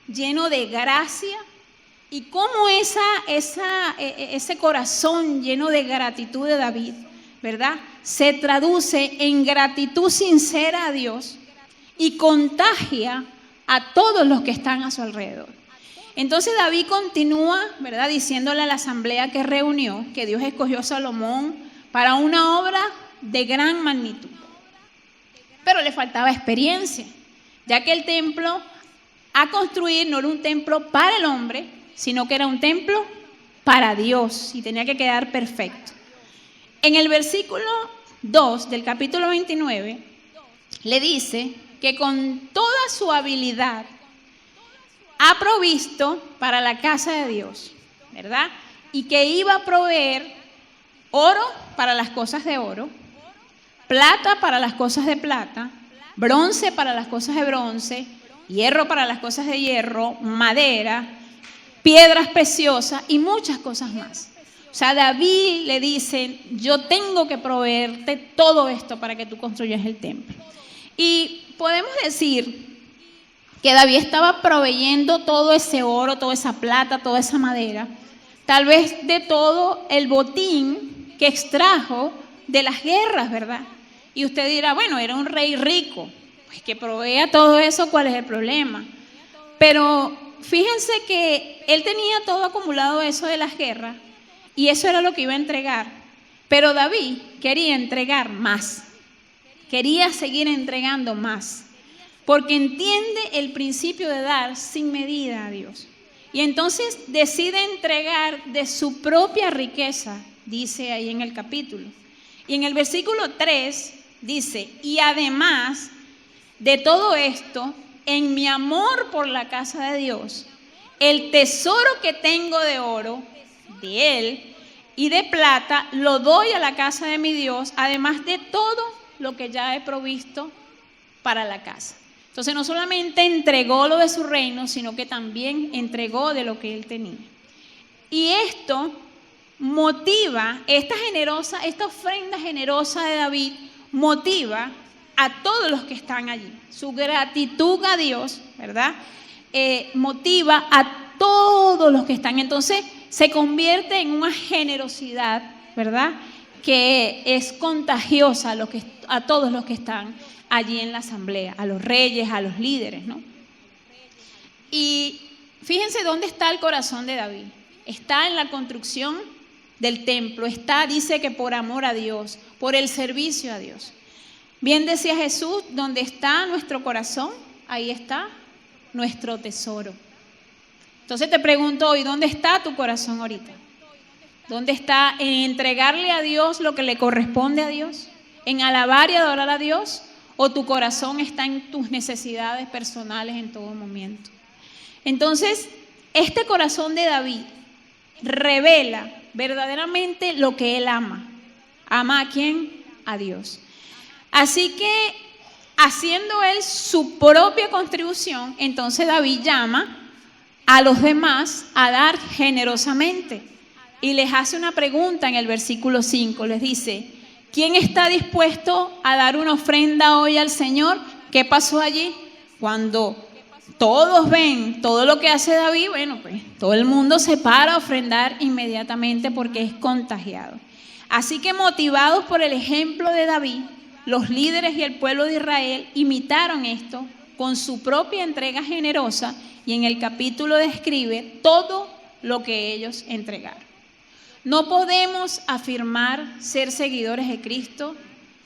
lleno de gracia, y cómo ese corazón lleno de gratitud de David, ¿verdad?, se traduce en gratitud sincera a Dios y contagia a todos los que están a su alrededor. Entonces David continúa, ¿verdad?, diciéndole a la asamblea que reunió que Dios escogió a Salomón para una obra de gran magnitud. Pero le faltaba experiencia, ya que el templo a construir no era un templo para el hombre, sino que era un templo para Dios y tenía que quedar perfecto. En el versículo 2 del capítulo 29 le dice que con toda su habilidad ha provisto para la casa de Dios, ¿verdad? Y que iba a proveer oro para las cosas de oro, plata para las cosas de plata, bronce para las cosas de bronce, hierro para las cosas de hierro, madera, piedras preciosas y muchas cosas más. O sea, David le dice, yo tengo que proveerte todo esto para que tú construyas el templo. Y podemos decir que David estaba proveyendo todo ese oro, toda esa plata, toda esa madera, tal vez de todo el botín que extrajo de las guerras, ¿verdad? Y usted dirá, bueno, era un rey rico, pues que provea todo eso, ¿cuál es el problema? Pero fíjense que él tenía todo acumulado eso de las guerras y eso era lo que iba a entregar. Pero David quería entregar más, quería seguir entregando más, porque entiende el principio de dar sin medida a Dios. Y entonces decide entregar de su propia riqueza, dice ahí en el capítulo. Y en el versículo 3 dice, y además de todo esto, en mi amor por la casa de Dios, el tesoro que tengo de oro, de él, y de plata, lo doy a la casa de mi Dios, además de todo lo que ya he provisto para la casa. Entonces no solamente entregó lo de su reino, sino que también entregó de lo que él tenía. Y esto motiva, esta ofrenda generosa de David, motiva a todos los que están allí. Su gratitud a Dios, ¿verdad?, motiva a todos los que están. Entonces se convierte en una generosidad, ¿verdad?, que es contagiosa a todos los que están allí en la asamblea, a los reyes, a los líderes, ¿no? Y fíjense dónde está el corazón de David. Está en la construcción del templo, dice que por amor a Dios, por el servicio a Dios. Bien decía Jesús, donde está nuestro corazón, ahí está nuestro tesoro. Entonces te pregunto hoy, ¿dónde está tu corazón ahorita? ¿Dónde está en entregarle a Dios lo que le corresponde a Dios? ¿En alabar y adorar a Dios? ¿O tu corazón está en tus necesidades personales en todo momento? Entonces, este corazón de David revela verdaderamente lo que él ama. ¿Ama a quién? a Dios. Así que, haciendo él su propia contribución, entonces David llama a los demás a dar generosamente. Y les hace una pregunta en el versículo 5. Les dice, ¿quién está dispuesto a dar una ofrenda hoy al Señor? ¿Qué pasó allí? Cuando todos ven todo lo que hace David, bueno, pues todo el mundo se para a ofrendar inmediatamente porque es contagiado. Así que, motivados por el ejemplo de David, los líderes y el pueblo de Israel imitaron esto con su propia entrega generosa, y en el capítulo describe todo lo que ellos entregaron. No podemos afirmar ser seguidores de Cristo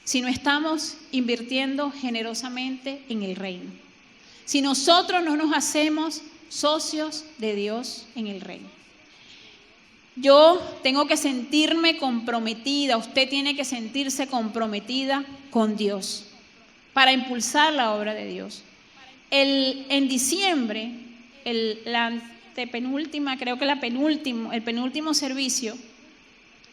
si no estamos invirtiendo generosamente en el reino. Si nosotros no nos hacemos socios de Dios en el reino. Yo tengo que sentirme comprometida, usted tiene que sentirse comprometida con Dios para impulsar la obra de Dios. En diciembre, el penúltimo servicio,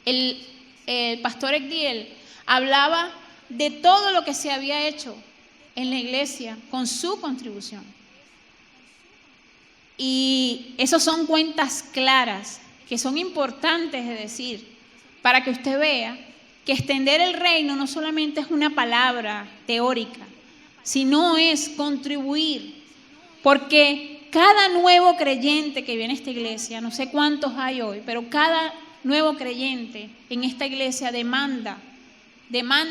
el pastor Egdiel hablaba de todo lo que se había hecho en la iglesia con su contribución. Y esas son cuentas claras que son importantes de decir para que usted vea que extender el reino no solamente es una palabra teórica, sino es contribuir, porque cada nuevo creyente que viene a esta iglesia, no sé cuántos hay hoy, pero cada nuevo creyente en esta iglesia demanda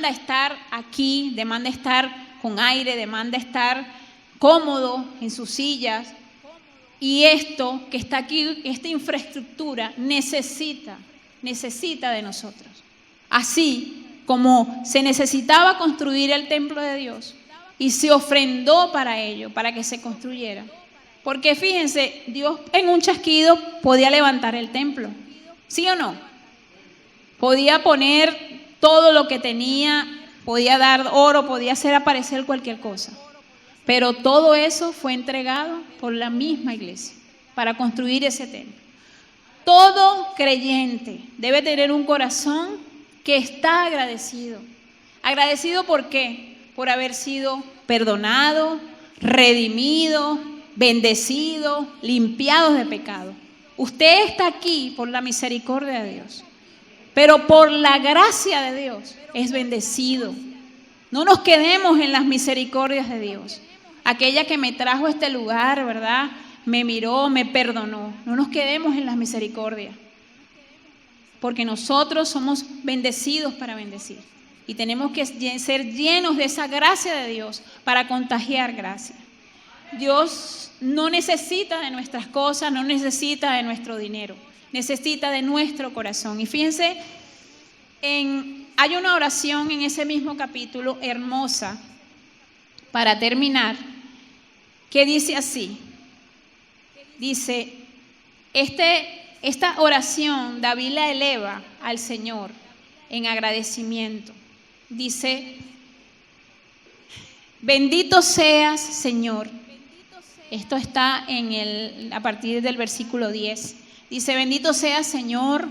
estar aquí, demanda estar con aire, demanda estar cómodo en sus sillas. Y esto que está aquí, esta infraestructura, necesita de nosotros. Así como se necesitaba construir el templo de Dios y se ofrendó para ello, para que se construyera. Porque fíjense, Dios en un chasquido podía levantar el templo, ¿sí o no? Podía poner todo lo que tenía, podía dar oro, podía hacer aparecer cualquier cosa. Pero todo eso fue entregado por la misma iglesia para construir ese templo. Todo creyente debe tener un corazón que está agradecido. ¿Agradecido por qué? Por haber sido perdonado, redimido, bendecido, limpiado de pecado. Usted está aquí por la misericordia de Dios, pero por la gracia de Dios es bendecido. No nos quedemos en las misericordias de Dios. Aquella que me trajo a este lugar, ¿verdad? Me miró, me perdonó. No nos quedemos en las misericordias, porque nosotros somos bendecidos para bendecir. Y tenemos que ser llenos de esa gracia de Dios para contagiar gracia. Dios no necesita de nuestras cosas, no necesita de nuestro dinero, necesita de nuestro corazón. Y fíjense, hay una oración en ese mismo capítulo hermosa, para terminar, que dice así. Dice, esta oración David la eleva al Señor en agradecimiento. Dice, bendito seas, Señor. Esto está a partir del versículo 10. Dice, bendito seas, Señor,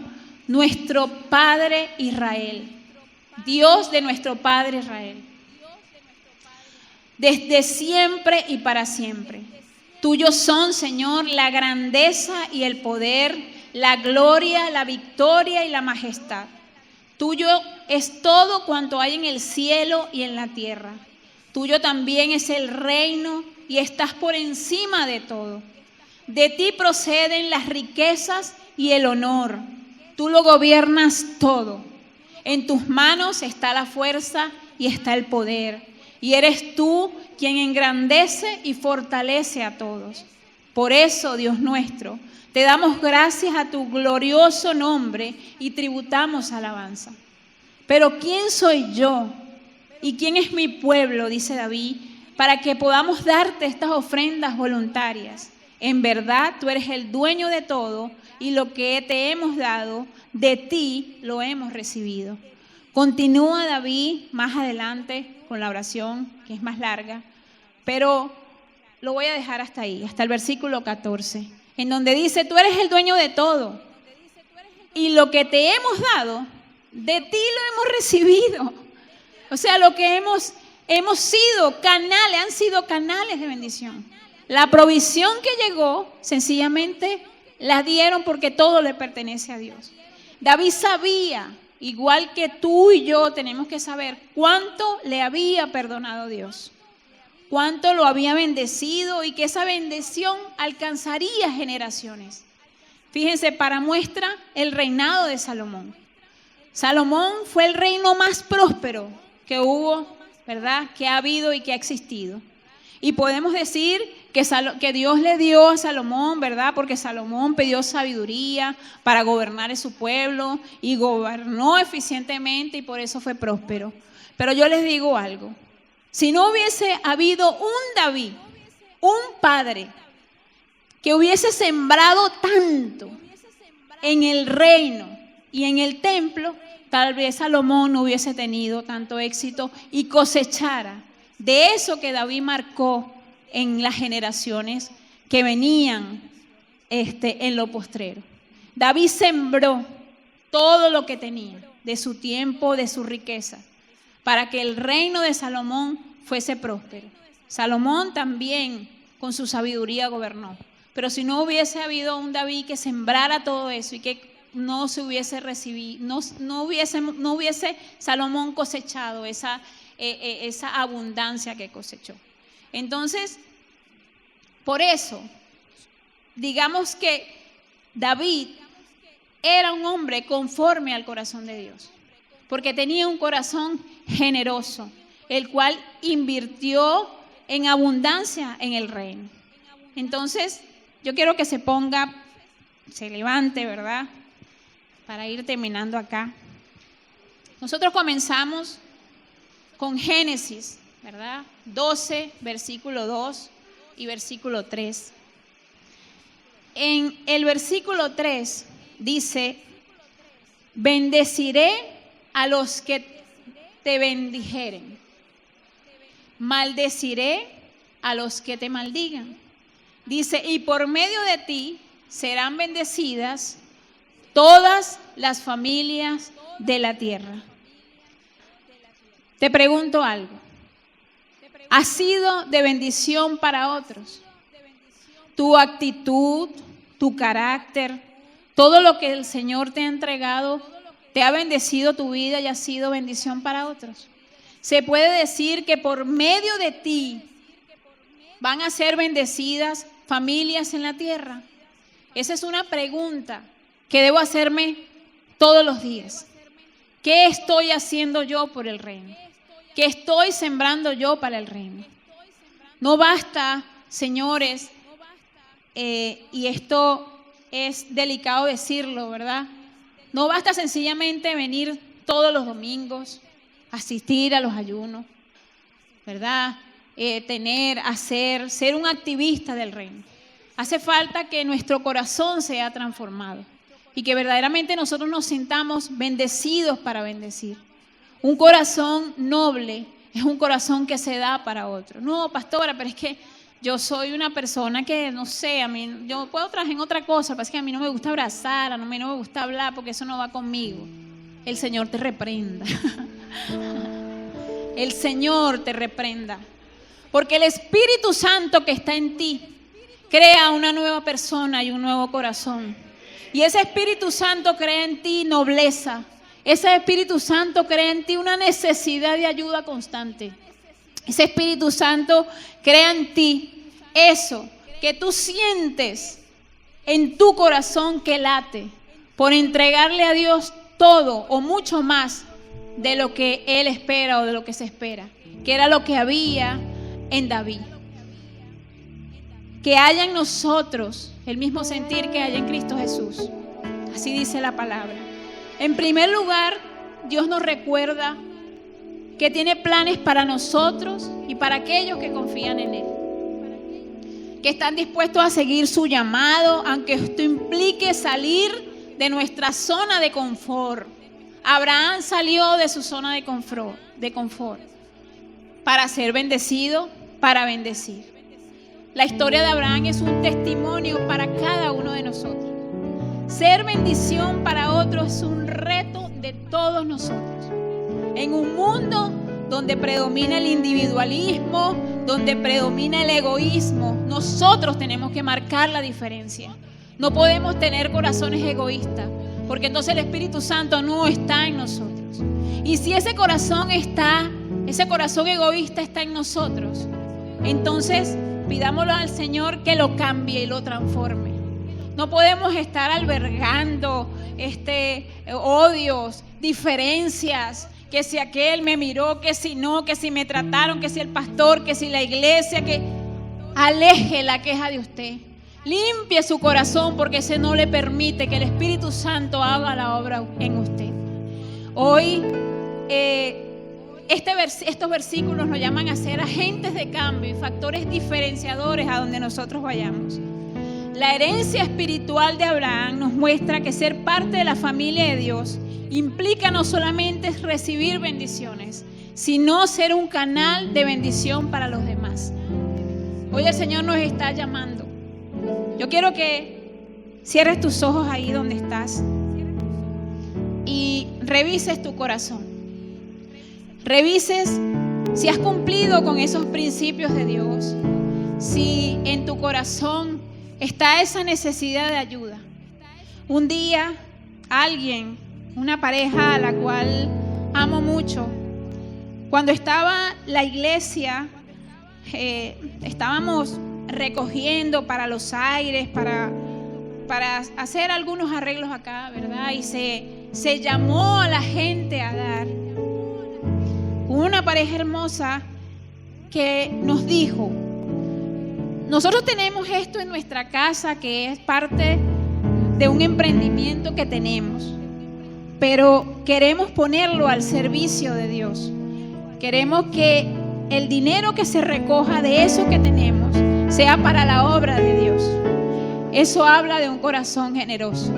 nuestro Padre Israel, Dios de nuestro Padre Israel, desde siempre y para siempre. Tuyos son, Señor, la grandeza y el poder, la gloria, la victoria y la majestad. Tuyo es todo cuanto hay en el cielo y en la tierra. Tuyo también es el reino y estás por encima de todo. De ti proceden las riquezas y el honor. Tú lo gobiernas todo. En tus manos está la fuerza y está el poder. Y eres tú quien engrandece y fortalece a todos. Por eso, Dios nuestro, te damos gracias a tu glorioso nombre y tributamos alabanza. Pero ¿quién soy yo y quién es mi pueblo?, dice David, para que podamos darte estas ofrendas voluntarias. En verdad, tú eres el dueño de todo y lo que te hemos dado, de ti lo hemos recibido. Continúa David más adelante con la oración, que es más larga, pero lo voy a dejar hasta ahí, hasta el versículo 14, en donde dice, tú eres el dueño de todo y lo que te hemos dado, de ti lo hemos recibido. O sea, lo que hemos sido canales, han sido canales de bendición. La provisión que llegó, sencillamente la dieron porque todo le pertenece a Dios. David sabía, igual que tú y yo tenemos que saber, cuánto le había perdonado Dios, cuánto lo había bendecido y que esa bendición alcanzaría generaciones. Fíjense, para muestra el reinado de Salomón. Salomón fue el reino más próspero que hubo, ¿verdad? Que ha habido y que ha existido. Y podemos decir que Dios le dio a Salomón, ¿verdad? Porque Salomón pidió sabiduría para gobernar a su pueblo y gobernó eficientemente y por eso fue próspero. Pero yo les digo algo. Si no hubiese habido un David, un padre, que hubiese sembrado tanto en el reino y en el templo, tal vez Salomón no hubiese tenido tanto éxito y cosechara de eso que David marcó en las generaciones que venían en lo postrero. David sembró todo lo que tenía, de su tiempo, de su riqueza, para que el reino de Salomón fuese próspero. Salomón también con su sabiduría gobernó. Pero si no hubiese habido un David que sembrara todo eso y que no se hubiese recibido, no hubiese Salomón cosechado esa abundancia que cosechó. Entonces, por eso, digamos que David era un hombre conforme al corazón de Dios, porque tenía un corazón generoso, el cual invirtió en abundancia en el reino. Entonces, yo quiero que se levante, ¿verdad? Para ir terminando acá. Nosotros comenzamos con Génesis, ¿verdad? 12, versículo 2 y versículo 3. En el versículo 3 dice: bendeciré a los que te bendijeren, maldeciré a los que te maldigan. Dice, y por medio de ti serán bendecidas todas las familias de la tierra. Te pregunto algo. ¿Has sido de bendición para otros? Tu actitud, tu carácter, todo lo que el Señor te ha entregado, ¿te ha bendecido tu vida y ha sido bendición para otros? Se puede decir que por medio de ti van a ser bendecidas familias en la tierra. Esa es una pregunta que debo hacerme todos los días. ¿Qué estoy haciendo yo por el reino? ¿Qué estoy sembrando yo para el reino? No basta, señores, y esto es delicado decirlo, ¿verdad? No basta sencillamente venir todos los domingos, asistir a los ayunos, ¿verdad? Ser un activista del reino. Hace falta que nuestro corazón sea transformado y que verdaderamente nosotros nos sintamos bendecidos para bendecir. Un corazón noble es un corazón que se da para otro. No, pastora, pero es que yo soy una persona que, no sé, yo puedo trabajar en otra cosa, pero es que a mí no me gusta abrazar, a mí no me gusta hablar porque eso no va conmigo. El Señor te reprenda. El Señor te reprenda. Porque el Espíritu Santo que está en ti crea una nueva persona y un nuevo corazón. Y ese Espíritu Santo crea en ti nobleza. Ese Espíritu Santo crea en ti una necesidad de ayuda constante. Ese Espíritu Santo crea en ti eso que tú sientes en tu corazón que late por entregarle a Dios todo o mucho más de lo que Él espera o de lo que se espera, que era lo que había en David. Que haya en nosotros el mismo sentir que hay en Cristo Jesús. Así dice la palabra. En primer lugar, Dios nos recuerda que tiene planes para nosotros y para aquellos que confían en Él. Que están dispuestos a seguir su llamado, aunque esto implique salir de nuestra zona de confort. Abraham salió de su zona de confort para ser bendecido, para bendecir. La historia de Abraham es un testimonio para cada uno de nosotros. Ser bendición para otros es un reto de todos nosotros. En un mundo donde predomina el individualismo, donde predomina el egoísmo. Nosotros tenemos que marcar la diferencia. No podemos tener corazones egoístas, porque entonces el Espíritu Santo no está en nosotros. Y si ese corazón egoísta está en nosotros, entonces pidámoslo al Señor que lo cambie y lo transforme. No podemos estar albergando odios, diferencias, que si aquel me miró, que si no, que si me trataron, que si el pastor, que si la iglesia, que aleje la queja de usted. Limpie su corazón, porque ese no le permite que el Espíritu Santo haga la obra en usted. Hoy estos versículos nos llaman a ser agentes de cambio y factores diferenciadores a donde nosotros vayamos. La herencia espiritual de Abraham nos muestra que ser parte de la familia de Dios implica no solamente recibir bendiciones, sino ser un canal de bendición para los demás. Hoy el Señor nos está llamando. Yo quiero que cierres tus ojos ahí donde estás y revises tu corazón. Revises si has cumplido con esos principios de Dios, si en tu corazón está esa necesidad de ayuda. Un día alguien, una pareja a la cual amo mucho, cuando estaba la iglesia, estábamos recogiendo para los aires, para hacer algunos arreglos acá, ¿verdad? Y se llamó a la gente a dar. Una pareja hermosa que nos dijo: nosotros tenemos esto en nuestra casa que es parte de un emprendimiento que tenemos, pero queremos ponerlo al servicio de Dios. Queremos que el dinero que se recoja de eso que tenemos sea para la obra de Dios. Eso habla de un corazón generoso,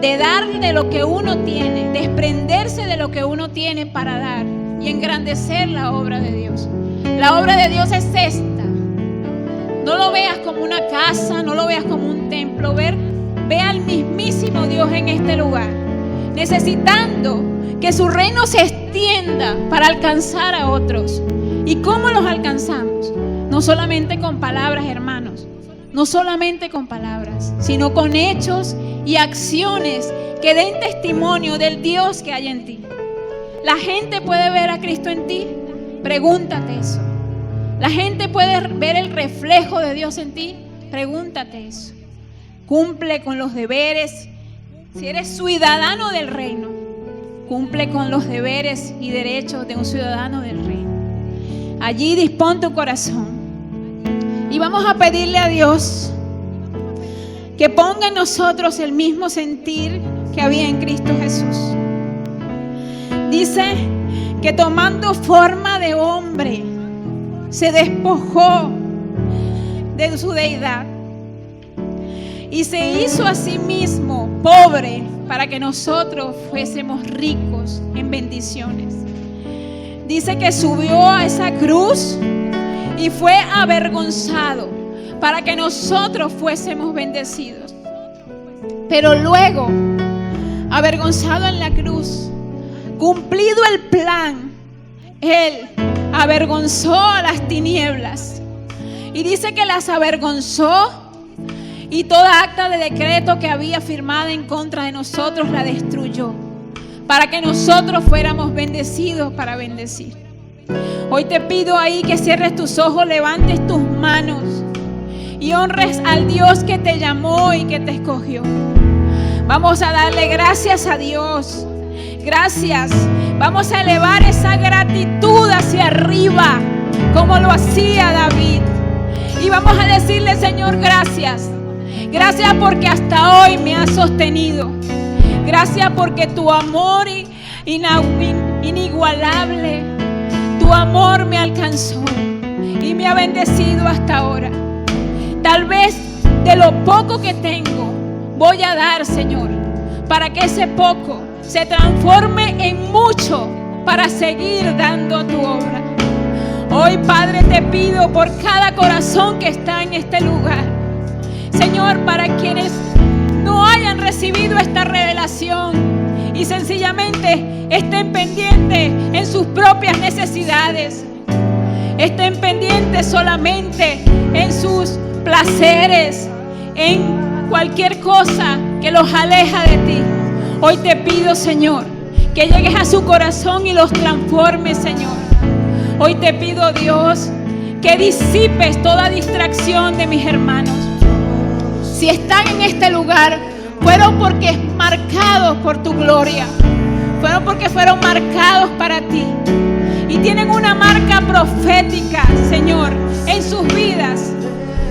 de dar de lo que uno tiene, desprenderse de lo que uno tiene para dar y engrandecer la obra de Dios. La obra de Dios es esta. No lo veas como una casa, no lo veas como un templo. Ve al mismísimo Dios en este lugar, necesitando que su reino se extienda para alcanzar a otros. ¿Y cómo los alcanzamos? No solamente con palabras, hermanos, no solamente con palabras, sino con hechos y acciones que den testimonio del Dios que hay en ti. ¿La gente puede ver a Cristo en ti? Pregúntate eso. ¿La gente puede ver el reflejo de Dios en ti? Pregúntate eso. Cumple con los deberes. Si eres ciudadano del reino, cumple con los deberes y derechos de un ciudadano del reino. Allí dispón tu corazón. Y vamos a pedirle a Dios que ponga en nosotros el mismo sentir que había en Cristo Jesús. Dice que tomando forma de hombre, se despojó de su deidad y se hizo a sí mismo pobre para que nosotros fuésemos ricos en bendiciones. Dice que subió a esa cruz y fue avergonzado para que nosotros fuésemos bendecidos. Pero luego, avergonzado en la cruz, cumplido el plan, Él avergonzó a las tinieblas. Y dice que las avergonzó y toda acta de decreto que había firmada en contra de nosotros la destruyó, para que nosotros fuéramos bendecidos para bendecir. Hoy te pido ahí que cierres tus ojos, levantes tus manos y honres al Dios que te llamó y que te escogió. Vamos a darle gracias a Dios. Gracias. Vamos a elevar esa gratitud hacia arriba, como lo hacía David. Y vamos a decirle: Señor, gracias. Gracias porque hasta hoy me has sostenido. Gracias porque tu amor inigualable, tu amor me alcanzó y me ha bendecido hasta ahora. Tal vez de lo poco que tengo voy a dar, Señor, para que ese poco se transforme en mucho para seguir dando tu obra. Hoy, Padre, te pido por cada corazón que está en este lugar, Señor, para quienes no hayan recibido esta revelación y sencillamente estén pendientes en sus propias necesidades. Estén pendientes solamente en sus placeres, en cualquier cosa que los aleja de ti. Hoy te pido, Señor, que llegues a su corazón y los transformes, Señor. Hoy te pido, Dios, que disipes toda distracción de mis hermanos. Si están en este lugar, fueron porque marcados por tu gloria. Fueron porque fueron marcados para ti. Y tienen una marca profética, Señor, en sus vidas.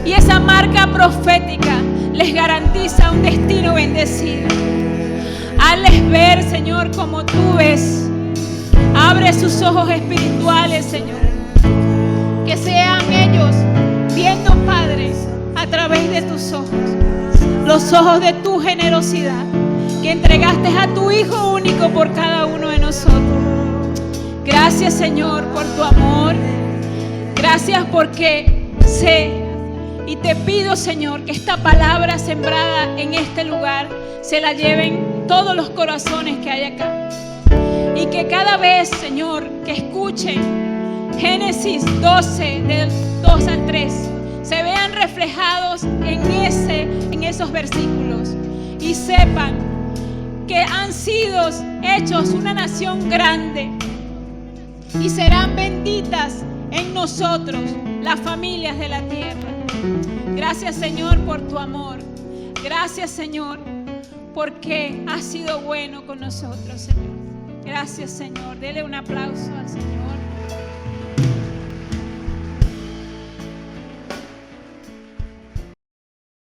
Y esa marca profética les garantiza un destino bendecido. Hazles ver, Señor, como tú ves. Abre sus ojos espirituales, Señor. Que sean ellos viendo, Padre, a través de tus ojos. Los ojos de tu generosidad, que entregaste a tu Hijo único por cada uno de nosotros. Gracias, Señor, por tu amor. Gracias porque sé y te pido, Señor, que esta palabra sembrada en este lugar se la lleven todos los corazones que hay acá. Y que cada vez, Señor, que escuchen Génesis 12, del 2 al 3, se vean reflejados en esos versículos y sepan que han sido hechos una nación grande y serán benditas en nosotros las familias de la tierra. Gracias, Señor, por tu amor. Gracias, Señor, porque has sido bueno con nosotros, Señor. Gracias, Señor. Dele un aplauso al Señor.